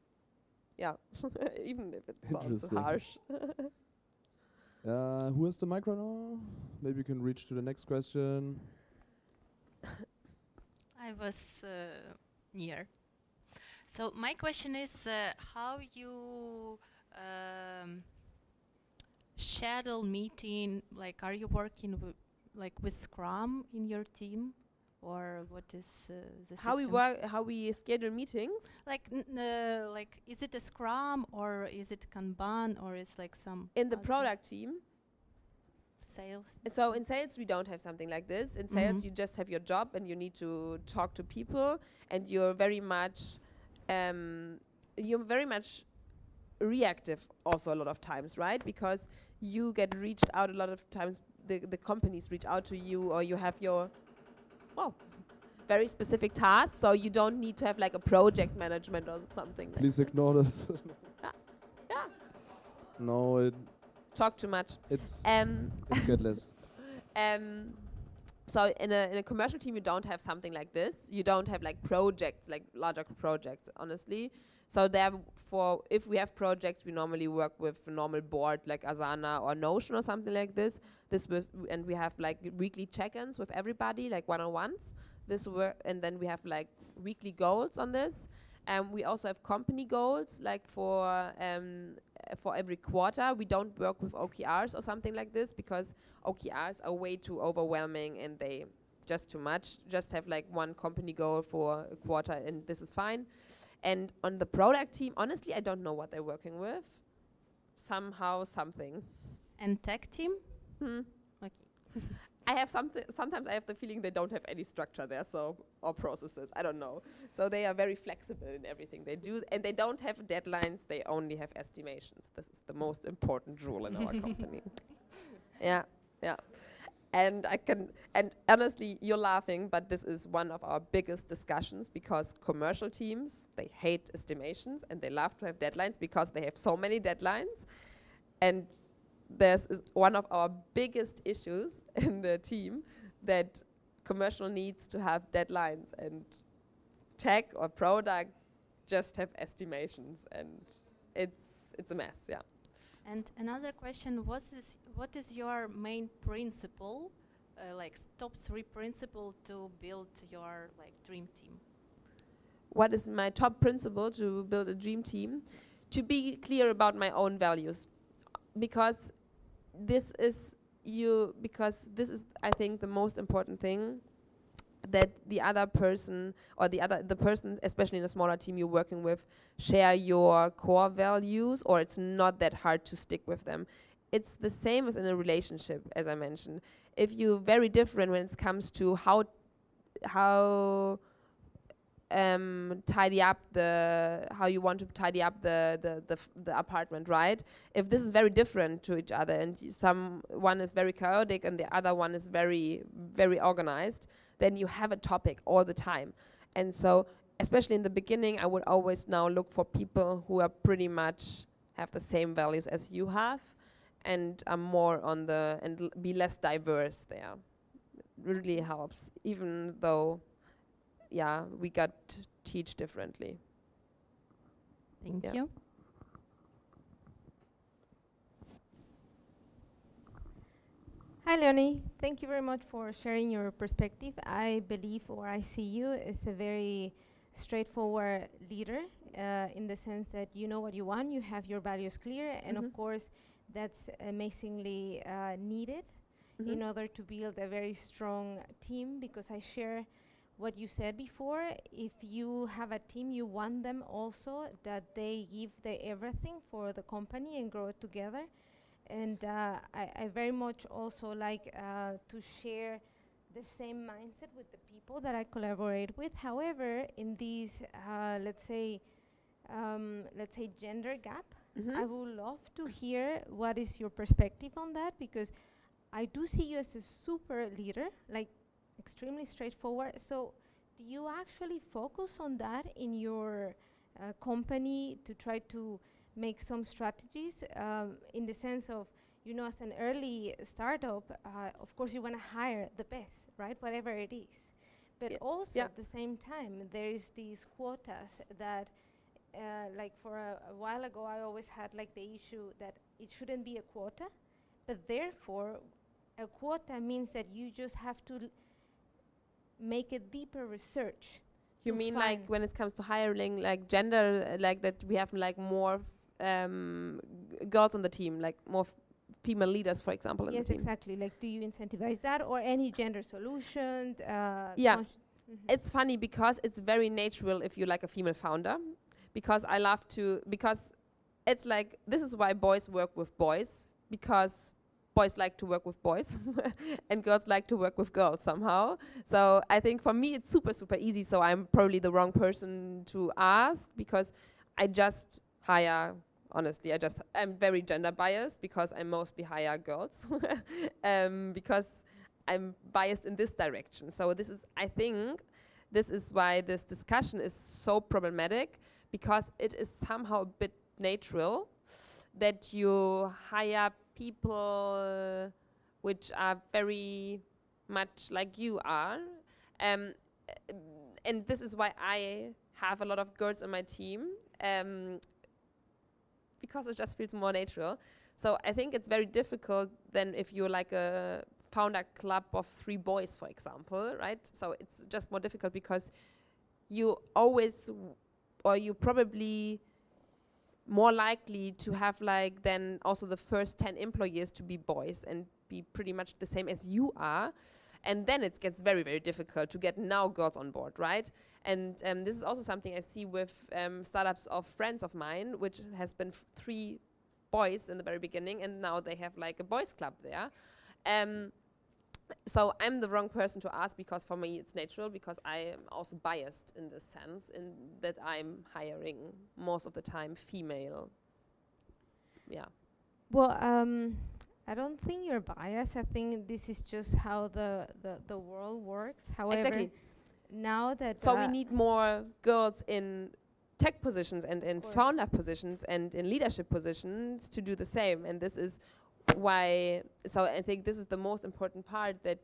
S2: Yeah, even if it sounds
S1: Interesting.
S2: harsh.
S1: Who has the mic right now? Maybe you can reach to the next question.
S6: I was near. So my question is how you schedule meeting. Like, are you working with Scrum in your team, or what is the
S2: How we
S6: system?
S2: work, how we schedule meetings.
S6: Like, like, is it a Scrum or is it Kanban or is like some
S2: In the
S6: other
S2: product team.
S6: sales?
S2: So in sales, we don't have something like this. In sales, you just have your job and you need to talk to people, and you're very much reactive also a lot of times, right? Because you get reached out a lot of times, the companies reach out to you, or you have your very specific tasks, so you don't need to have like a project management or something.
S1: Please ignore this.
S2: Yeah.
S1: No,
S2: Talk too much.
S1: it's
S2: Um,
S1: get less.
S2: So in a commercial team, you don't have something like this. You don't have like projects, like larger projects, honestly. So therefore, if we have projects, we normally work with a normal board like Asana or Notion or something like this. And we have like weekly check-ins with everybody, like one-on-ones. And then we have like weekly goals on this. We also have company goals, like for every quarter. We don't work with OKRs or something like this, because OKRs are way too overwhelming and they just too much. Just have like one company goal for a quarter and this is fine. And on the product team, honestly, I don't know what they're working with. Somehow, something.
S6: And tech team?
S2: Okay. Sometimes I have the feeling they don't have any structure there, or processes. I don't know. So they are very flexible in everything they do, and they don't have deadlines. They only have estimations. This is the most important rule in our company. Yeah. And honestly, you're laughing, but this is one of our biggest discussions, because commercial teams, they hate estimations and they love to have deadlines because they have so many deadlines. And this is one of our biggest issues in the team, that commercial needs to have deadlines, and tech or product just have estimations, and it's a mess, yeah.
S6: And another question, what is your main principle, like top 3 principle to build your like dream team?
S2: What is my top principle to build a dream team? To be clear about my own values, because this is, I think, the most important thing, that the other person, or the person, especially in a smaller team you're working with, share your core values, or it's not that hard to stick with them. It's the same as in a relationship, as I mentioned. If you're very different when it comes to how how you want to tidy up the apartment, right? If this is very different to each other, and someone is very chaotic and the other one is very, very organized, then you have a topic all the time. And so, especially in the beginning, I would always now look for people who are pretty much have the same values as you have, and are more on be less diverse there. It really helps, even though, yeah, we got to teach differently.
S6: Thank
S2: Yeah.
S6: you.
S7: Hi, Leonie. Thank you very much for sharing your perspective. I believe, or I see you as a very straightforward leader, in the sense that you know what you want, you have your values clear, and of course, that's amazingly needed in order to build a very strong team, because I share what you said before. If you have a team, you want them also that they give everything for the company and grow it together. And I very much also like to share the same mindset with the people that I collaborate with. However, in this, let's say gender gap, I would love to hear what is your perspective on that, because I do see you as a super leader, like extremely straightforward. So do you actually focus on that in your company to try to make some strategies, in the sense of, as an early startup, of course you want to hire the best, right? Whatever it is. But also at the same time, there is these quotas that like for a while ago, I always had like the issue that it shouldn't be a quota, but therefore, a quota means that you just have to make a deeper research.
S2: You
S7: to
S2: mean like
S7: find-
S2: when it comes to hiring, like gender, like that we have like more girls on the team, like more female leaders, for example, in
S7: Yes,
S2: the team.
S7: exactly. Like, do you incentivize that or any gender solution?
S2: Yeah. It's funny because it's very natural if you're like a female founder, because I love to, because it's like, this is why boys work with boys, because boys like to work with boys and girls like to work with girls somehow. So I think for me it's super, super easy. So I'm probably the wrong person to ask, because I just hire, honestly, I'm very gender biased because I mostly hire girls because I'm biased in this direction. So this is, I think, this is why this discussion is so problematic, because it is somehow a bit natural that you hire people which are very much like you are. And this is why I have a lot of girls on my team, because it just feels more natural. So I think it's very difficult than if you're like a founder club of 3 boys, for example, right? So it's just more difficult because you always, or you probably more likely to have like then also the first 10 employees to be boys and be pretty much the same as you are. And then it gets very, very difficult to get now girls on board, right? And this is also something I see with startups of friends of mine, which has been 3 boys in the very beginning, and now they have like a boys club there. So I'm the wrong person to ask, because for me it's natural, because I am also biased in this sense, in that I'm hiring most of the time female. Yeah.
S7: Well, I don't think you're biased. I think this is just how the world works. However,
S2: Exactly.
S7: now that
S2: So we need more girls in tech positions and in
S7: course.
S2: founder positions and in leadership positions to do the same. And this is why, so I think this is the most important part, that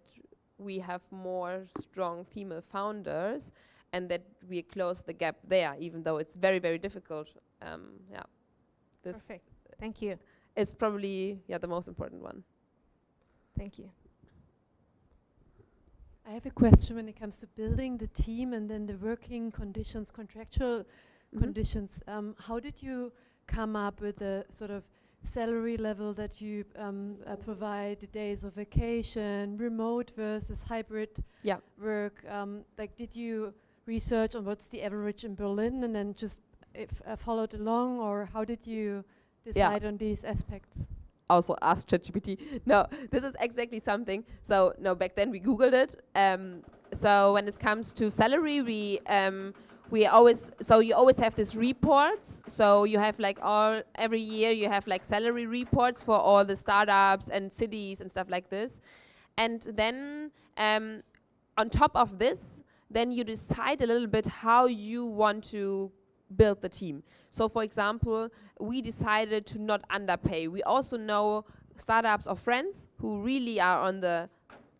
S2: we have more strong female founders and that we close the gap there, even though it's very, very difficult. Yeah, this
S7: perfect. Thank you.
S2: is probably the most important one.
S7: Thank you.
S8: I have a question when it comes to building the team and then the working conditions, contractual conditions. How did you come up with the sort of salary level that you provide, the days of vacation, remote versus hybrid work? Like, did you research on what's the average in Berlin and then just followed along, or how did you decide on these aspects?
S2: Also ask ChatGPT. No, this is exactly something. So no, back then we Googled it. So when it comes to salary, you always have these reports. So you have like every year you have like salary reports for all the startups and cities and stuff like this. And then on top of this, then you decide a little bit how you want to build the team. So for example, we decided to not underpay. We also know startups of friends who really are on the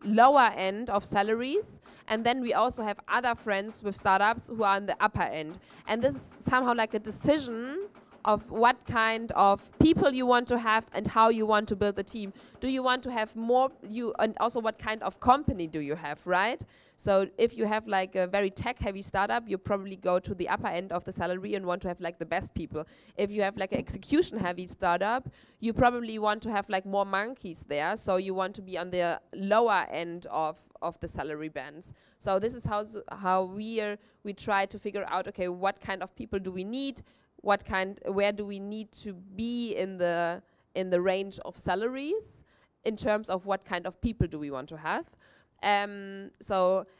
S2: lower end of salaries, and then we also have other friends with startups who are on the upper end. And this is somehow like a decision of what kind of people you want to have and how you want to build the team. Do you want to have more, and also what kind of company do you have, right? So if you have like a very tech-heavy startup, you probably go to the upper end of the salary and want to have like the best people. If you have like an execution-heavy startup, you probably want to have like more monkeys there, so you want to be on the lower end of the salary bands. So this is how we try to figure out, okay, what kind of people do we need? Where do we need to be in the range of salaries in terms of what kind of people do we want to have? And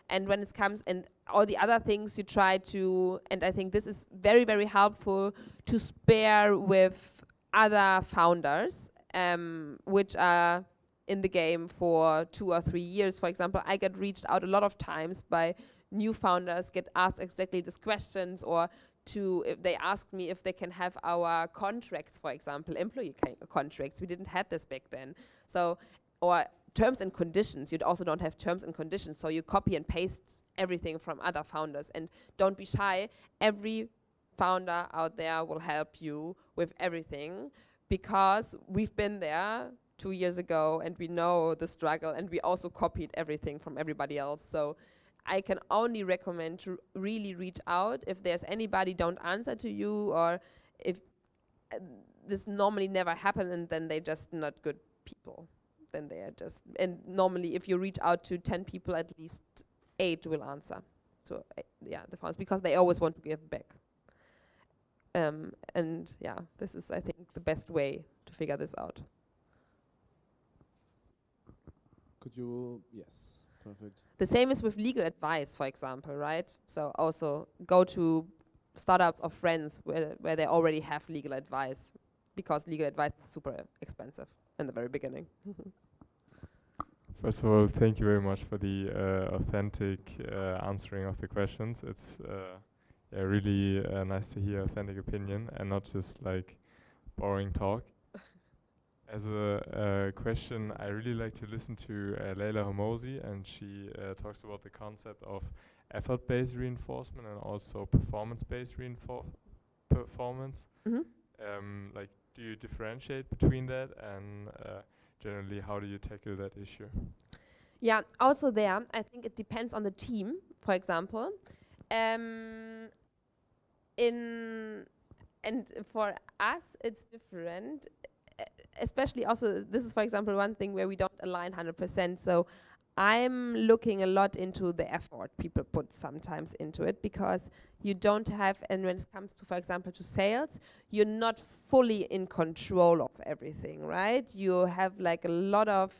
S2: when it comes and all the other things you try to, and I think this is very, very helpful to spare with other founders, which are in the game for 2 or 3 years. For example, I get reached out a lot of times by new founders, get asked exactly these questions, or if they ask me if they can have our contracts, for example, employee contracts. We didn't have this back then. So, or terms and conditions. You also don't have terms and conditions, so you copy and paste everything from other founders. And don't be shy. Every founder out there will help you with everything, because we've been there 2 years ago and we know the struggle, and we also copied everything from everybody else. So I can only recommend to really reach out. If there's anybody don't answer to you, or if this normally never happens, and then they're just not good people. Then they are just, and normally if you reach out to 10 people, at least 8 will answer. So yeah, the founders, because they always want to give back. And yeah, this is, I think, the best way to figure this out.
S1: Could you, yes, perfect.
S2: The same is with legal advice, for example, right? So also go to startups or friends where they already have legal advice, because legal advice is super expensive in the very beginning.
S9: First of all, thank you very much for the authentic answering of the questions. It's really nice to hear authentic opinion and not just like boring talk. As a question, I really like to listen to Leila Homosi, and she talks about the concept of effort-based reinforcement and also performance-based performance. Like, do you differentiate between that, and generally, how do you tackle that issue?
S2: Yeah, also there, I think it depends on the team, for example. And for us, it's different. Especially also, this is, for example, one thing where we don't align 100%. So I'm looking a lot into the effort people put sometimes into it, because you don't have, and when it comes to, for example, to sales, you're not fully in control of everything, right? You have like a lot of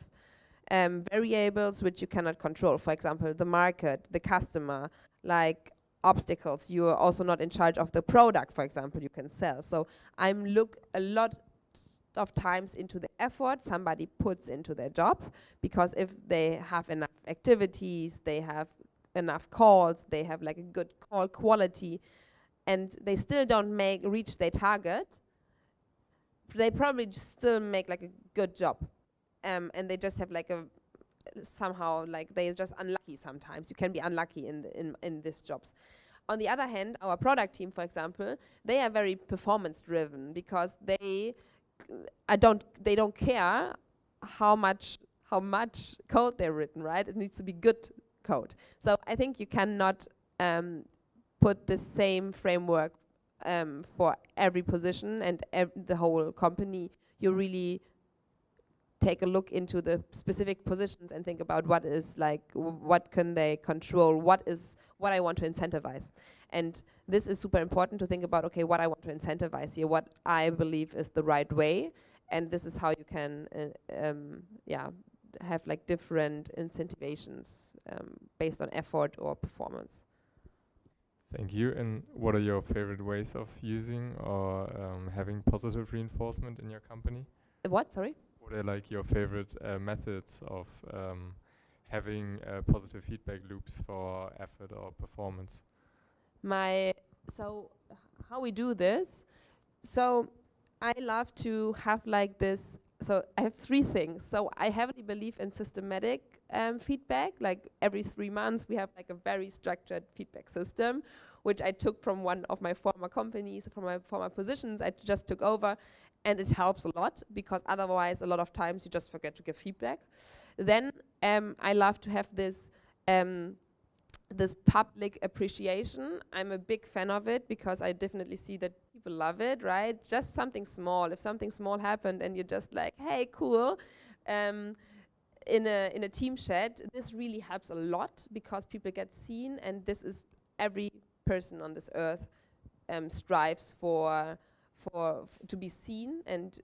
S2: variables which you cannot control. For example, the market, the customer, like obstacles. You are also not in charge of the product, for example, you can sell. So I'm look a lot of times into the effort somebody puts into their job, because if they have enough activities, they have enough calls, they have like a good call quality, and they still don't reach their target, they probably still make like a good job, and they just have like a somehow like they're just unlucky. Sometimes you can be unlucky in these jobs. On the other hand, our product team, for example, they are very performance driven, because they don't care how much code they've written, right? It needs to be good code. So I think you cannot put the same framework for every position and the whole company. You really take a look into the specific positions and think about what is like, what can they control, what I want to incentivize. And this is super important to think about, okay, what I want to incentivize here, what I believe is the right way. And this is how you can have like different incentivations based on effort or performance.
S9: Thank you. And what are your favorite ways of using or having positive reinforcement in your company?
S2: What, sorry?
S9: What are like your favorite methods of having positive feedback loops for effort or performance?
S2: So how we do this? So I love to have like this. So I have 3 things. So I heavily believe in systematic feedback. Like every 3 months we have like a very structured feedback system, which I took from one of my former companies, from my former positions. I just took over, and it helps a lot, because otherwise a lot of times you just forget to give feedback. Then I love to have this this public appreciation. I'm a big fan of it, because I definitely see that people love it, right? Just something small. If something small happened and you're just like, hey, cool, in a team chat, this really helps a lot, because people get seen, and this is every person on this earth strives for to be seen and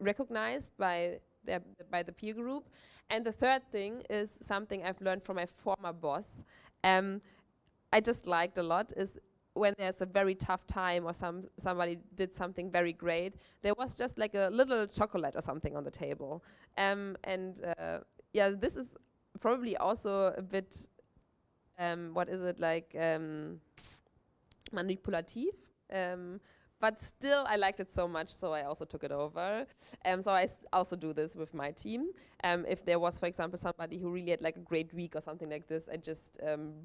S2: recognized by the peer group. And the third thing is something I've learned from my former boss. I just liked a lot is when there's a very tough time, or somebody did something very great, there was just like a little chocolate or something on the table. This is probably also a bit manipulative, but still I liked it so much, so I also took it over. So I also do this with my team. If there was, for example, somebody who really had like a great week or something like this, I just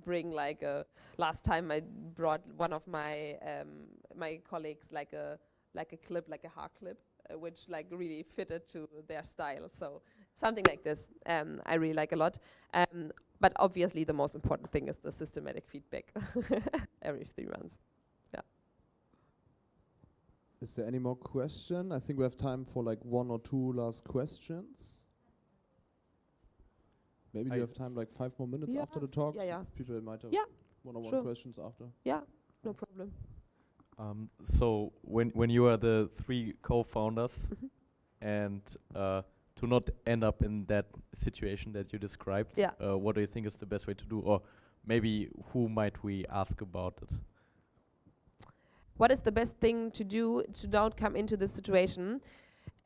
S2: bring like a. Last time I brought one of my my colleagues like a clip, like a hair clip, which like really fitted to their style. So something like this, I really like a lot. But obviously, the most important thing is the systematic feedback every 3 months.
S1: Is there any more question? I think we have time for like 1 or 2 last questions. Maybe you have time like 5 more minutes after the talk.
S2: Yeah.
S1: People might have one-on-one
S2: sure.
S1: questions after.
S2: Yeah, no problem.
S10: So when you are the 3 co-founders and to not end up in that situation that you described, what do you think is the best way to do? Or maybe who might we ask about it?
S2: What is the best thing to do to not come into this situation?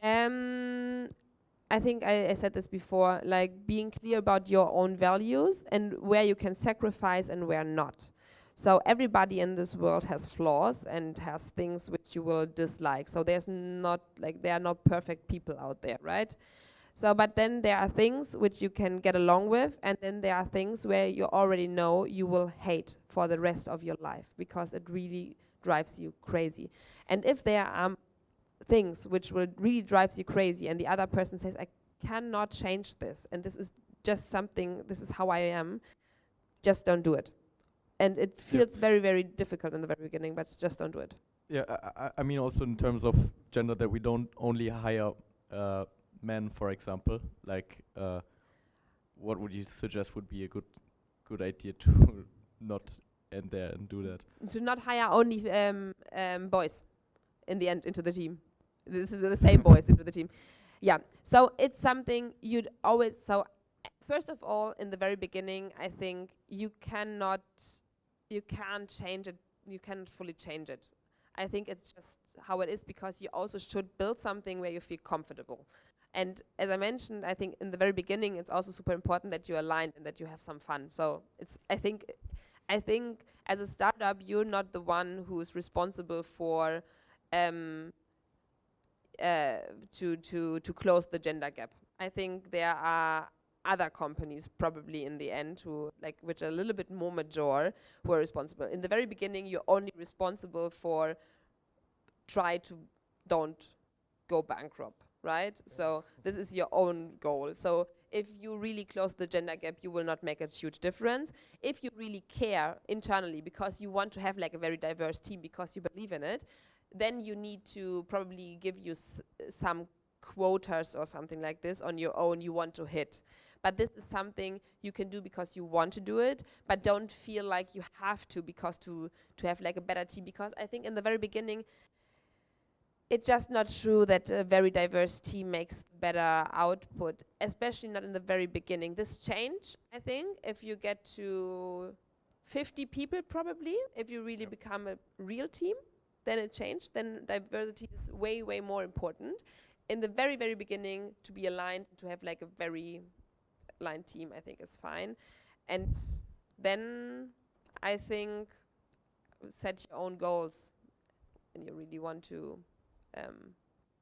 S2: I think I said this before, like being clear about your own values and where you can sacrifice and where not. So everybody in this world has flaws and has things which you will dislike. So there's not like there are not perfect people out there, right? So but then there are things which you can get along with, and then there are things where you already know you will hate for the rest of your life because it really drives you crazy. And if there are things which will really drives you crazy and the other person says, I cannot change this and this is just something, this is how I am, just don't do it. And it feels very, very difficult in the very beginning, but just don't do it.
S10: Yeah, I mean also in terms of gender, that we don't only hire men, for example. Like, what would you suggest would be a good idea to not end there and do that?
S2: To not hire only boys in the end into the team. This is the same boys into the team. Yeah, so it's something you'd always, so first of all, in the very beginning, I think you can't change it, you can't fully change it. I think it's just how it is, because you also should build something where you feel comfortable. And as I mentioned, I think in the very beginning, it's also super important that you're aligned and that you have some fun. So it's, I think as a startup, you're not the one who's responsible for to close the gender gap. I think there are other companies probably in the end who which are a little bit more mature, who are responsible. In the very beginning, you're only responsible for try to don't go bankrupt, right? So this is your own goal. So if you really close the gender gap, you will not make a huge difference. If you really care internally because you want to have like a very diverse team because you believe in it, then you need to probably give you some quotas or something like this on your own you want to hit. But this is something you can do because you want to do it, but don't feel like you have to because to have like a better team. Because I think in the very beginning, it's just not true that a very diverse team makes better output, especially not in the very beginning. This change, I think, if you get to 50 people probably, if you really become a real team, then it changed. Then diversity is way, way more important. In the very, very beginning, to be aligned, to have like a very aligned team, I think is fine. And then I think set your own goals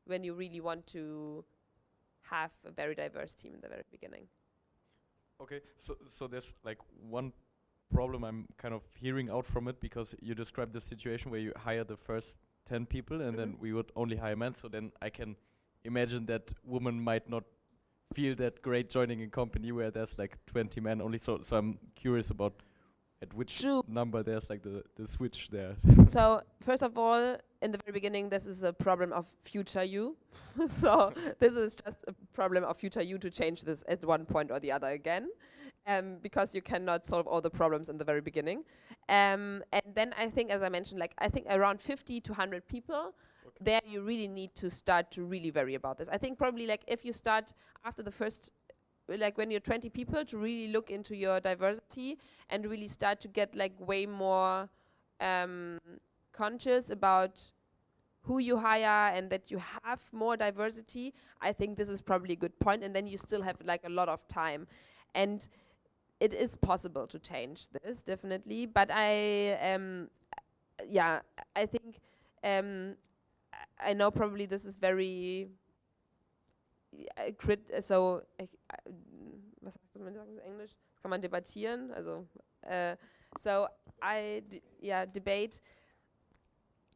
S2: when you really want to have a very diverse team in the very beginning.
S10: Okay, so there's like one problem I'm kind of hearing out from it, because you described the situation where you hire the first 10 people and then we would only hire men. So then I can imagine that women might not feel that great joining a company where there's like 20 men only. So I'm curious about at which number there's like the switch there.
S2: So first of all, in the very beginning, this is a problem of future you. So this is just a problem of future you to change this at one point or the other again. Because you cannot solve all the problems in the very beginning. And then I think, as I mentioned, I think around 50 to 100 people, there you really need to start to really worry about this. I think probably if you start after the first, when you're 20 people, to really look into your diversity and really start to get way more conscious about who you hire and that you have more diversity. I think this is probably a good point. And then you still have a lot of time. And it is possible to change this, definitely. But I think I know probably this is very was sagt man in Englisch? Das kann man debattieren. Also, so debate.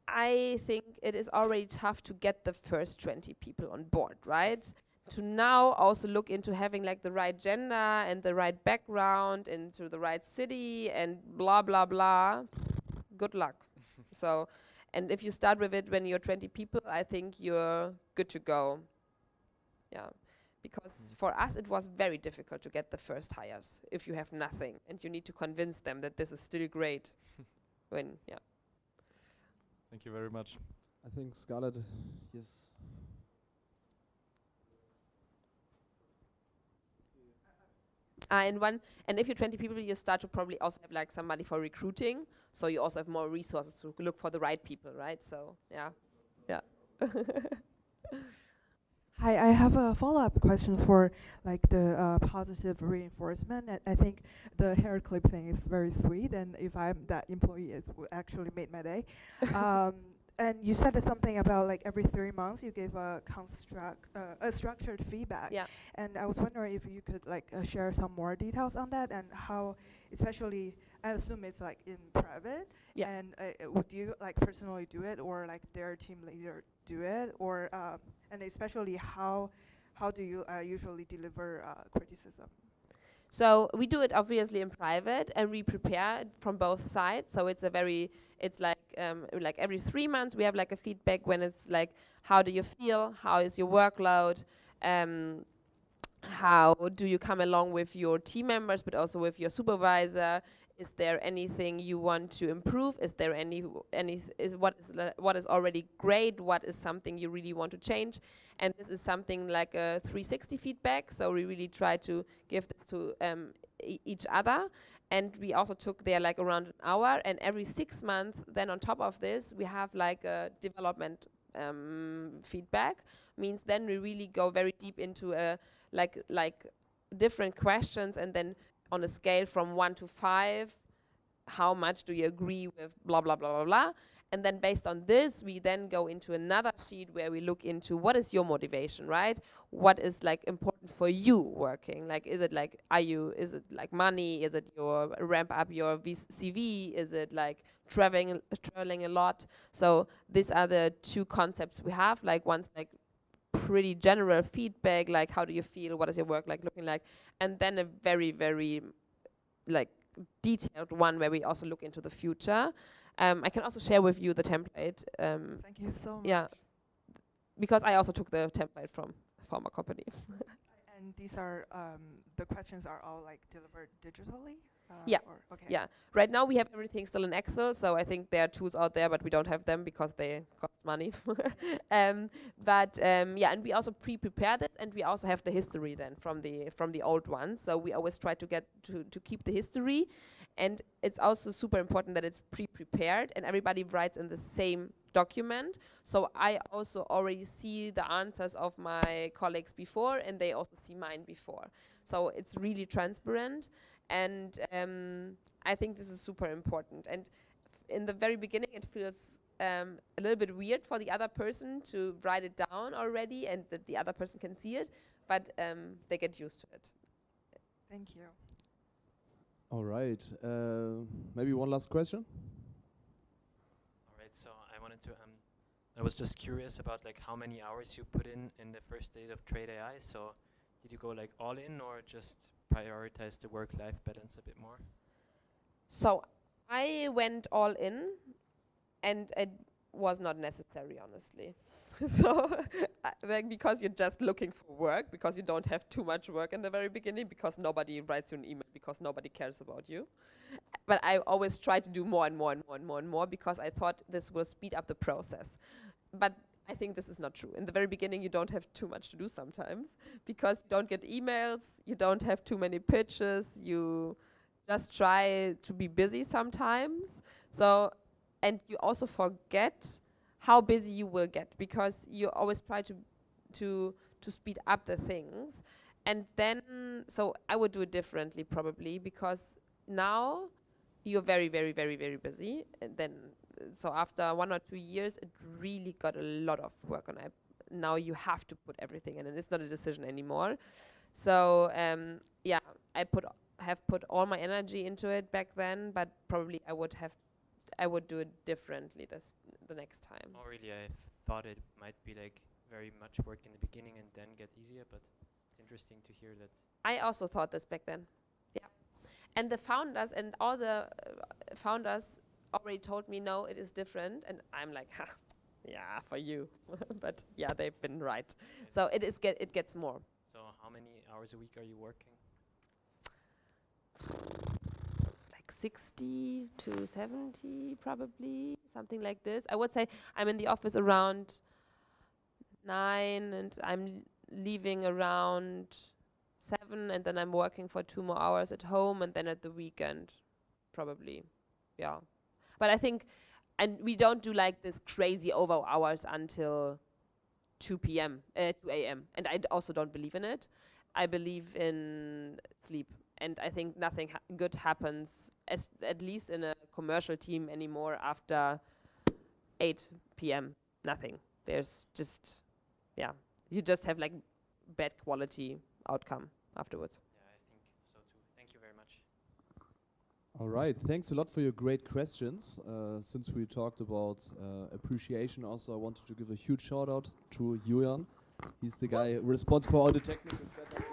S2: I think it is already tough to get the first 20 people on board, right? To now also look into having like the right gender and the right background into the right city and blah blah blah. Good luck. So, and if you start with it when you're 20 people, I think you're good to go. Yeah, because for us it was very difficult to get the first hires if you have nothing and you need to convince them that this is still great.
S10: Thank you very much.
S1: I think Scarlett, yes.
S2: And if you're 20 people, you start to probably also have like somebody for recruiting, so you also have more resources to look for the right people, right? So yeah.
S11: Hi, I have a follow-up question for like the positive reinforcement. I think the hair clip thing is very sweet, and if I'm that employee, it would actually made my day. And you said something about like every 3 months you gave a structured feedback.
S2: Yeah.
S11: And I was wondering if you could like share some more details on that and how, especially, I assume it's like in private.
S2: Yeah.
S11: And would you like personally do it, or like their team leader do it, or and especially how do you usually deliver criticism?
S2: So we do it obviously in private, and we prepare it from both sides. So it's like every 3 months we have like a feedback when it's like, how do you feel? How is your workload? How do you come along with your team members, but also with your supervisor? Is there anything you want to improve? Is there what is already great? What is something you really want to change? And this is something like a 360 feedback. So we really try to give this to each other. And we also took there like around an hour. And every 6 months, then on top of this, we have like a development feedback. Means then we really go very deep into like different questions, and then on a scale from 1 to 5, how much do you agree with blah, blah, blah, blah, blah. And then based on this, we then go into another sheet where we look into what is your motivation, right? What is like important for you working? Like, is it like money? Is it your ramp up your CV? Is it like traveling a lot? So these are the 2 concepts we have. Like one's like pretty general feedback, like how do you feel, what is your work like looking like, and then a very, very like detailed one where we also look into the future. I can also share with you the template.
S11: Thank you so much.
S2: Yeah, because I also took the template from a former company.
S11: And these are the questions are all like delivered digitally?
S2: Yeah.
S11: Okay.
S2: Yeah. Right now we have everything still in Excel, so I think there are tools out there, but we don't have them because they cost money. And we also pre-prepared it, and we also have the history then from the old ones. So we always try to get to keep the history, and it's also super important that it's pre-prepared and everybody writes in the same document. So I also already see the answers of my colleagues before, and they also see mine before. So it's really transparent. And I think this is super important. And in the very beginning, it feels a little bit weird for the other person to write it down already, and that the other person can see it, but they get used to it.
S11: Thank you.
S1: All right. Maybe one last question.
S12: All right. So I was just curious about like how many hours you put in the first days of Trade AI. So did you go like all in, or just prioritize the work-life balance a bit more?
S2: So I went all in, and it was not necessary, honestly. So because you're just looking for work, because you don't have too much work in the very beginning, because nobody writes you an email, because nobody cares about you. But I always try to do more and more and more and more and more, because I thought this will speed up the process. But I think this is not true. In the very beginning, you don't have too much to do sometimes, because you don't get emails, you don't have too many pitches, you just try to be busy sometimes. So, and you also forget how busy you will get, because you always try to speed up the things. And then, so I would do it differently probably, because now you're very, very, very, very busy, and then so after 1 or 2 years, it really got a lot of work on. Now you have to put everything in, and it's not a decision anymore. So yeah, have put all my energy into it back then, but probably I would do it differently the next time.
S12: Oh, really? I thought it might be like very much work in the beginning and then get easier, but it's interesting to hear that.
S2: I also thought this back then. Yeah, and the founders and all the founders already told me no, it is different, and I'm like, ha, yeah, for you, but yeah, they've been right. So it gets more.
S12: So how many hours a week are you working?
S2: Like 60 to 70, probably something like this. I would say I'm in the office around 9, and I'm leaving around 7, and then I'm working for 2 more hours at home, and then at the weekend, probably, yeah. But I think, and we don't do like this crazy over hours until 2 a.m. And I also don't believe in it. I believe in sleep, and I think nothing good happens, at least in a commercial team anymore, after 8 p.m. Nothing. There's just, yeah, you just have like bad quality outcome afterwards.
S12: Yeah, I think so too. Thank you very much.
S1: All right, thanks a lot for your great questions. Since we talked about appreciation, also I wanted to give a huge shout out to Julian. He's the guy responsible for all the technical setup.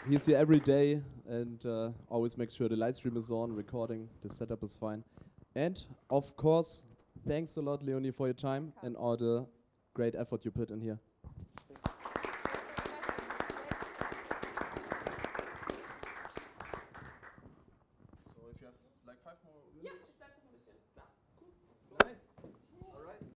S1: He's here every day and always makes sure the live stream is on, recording, the setup is fine. And of course, thanks a lot, Leonie, for your time and all the great effort you put in here.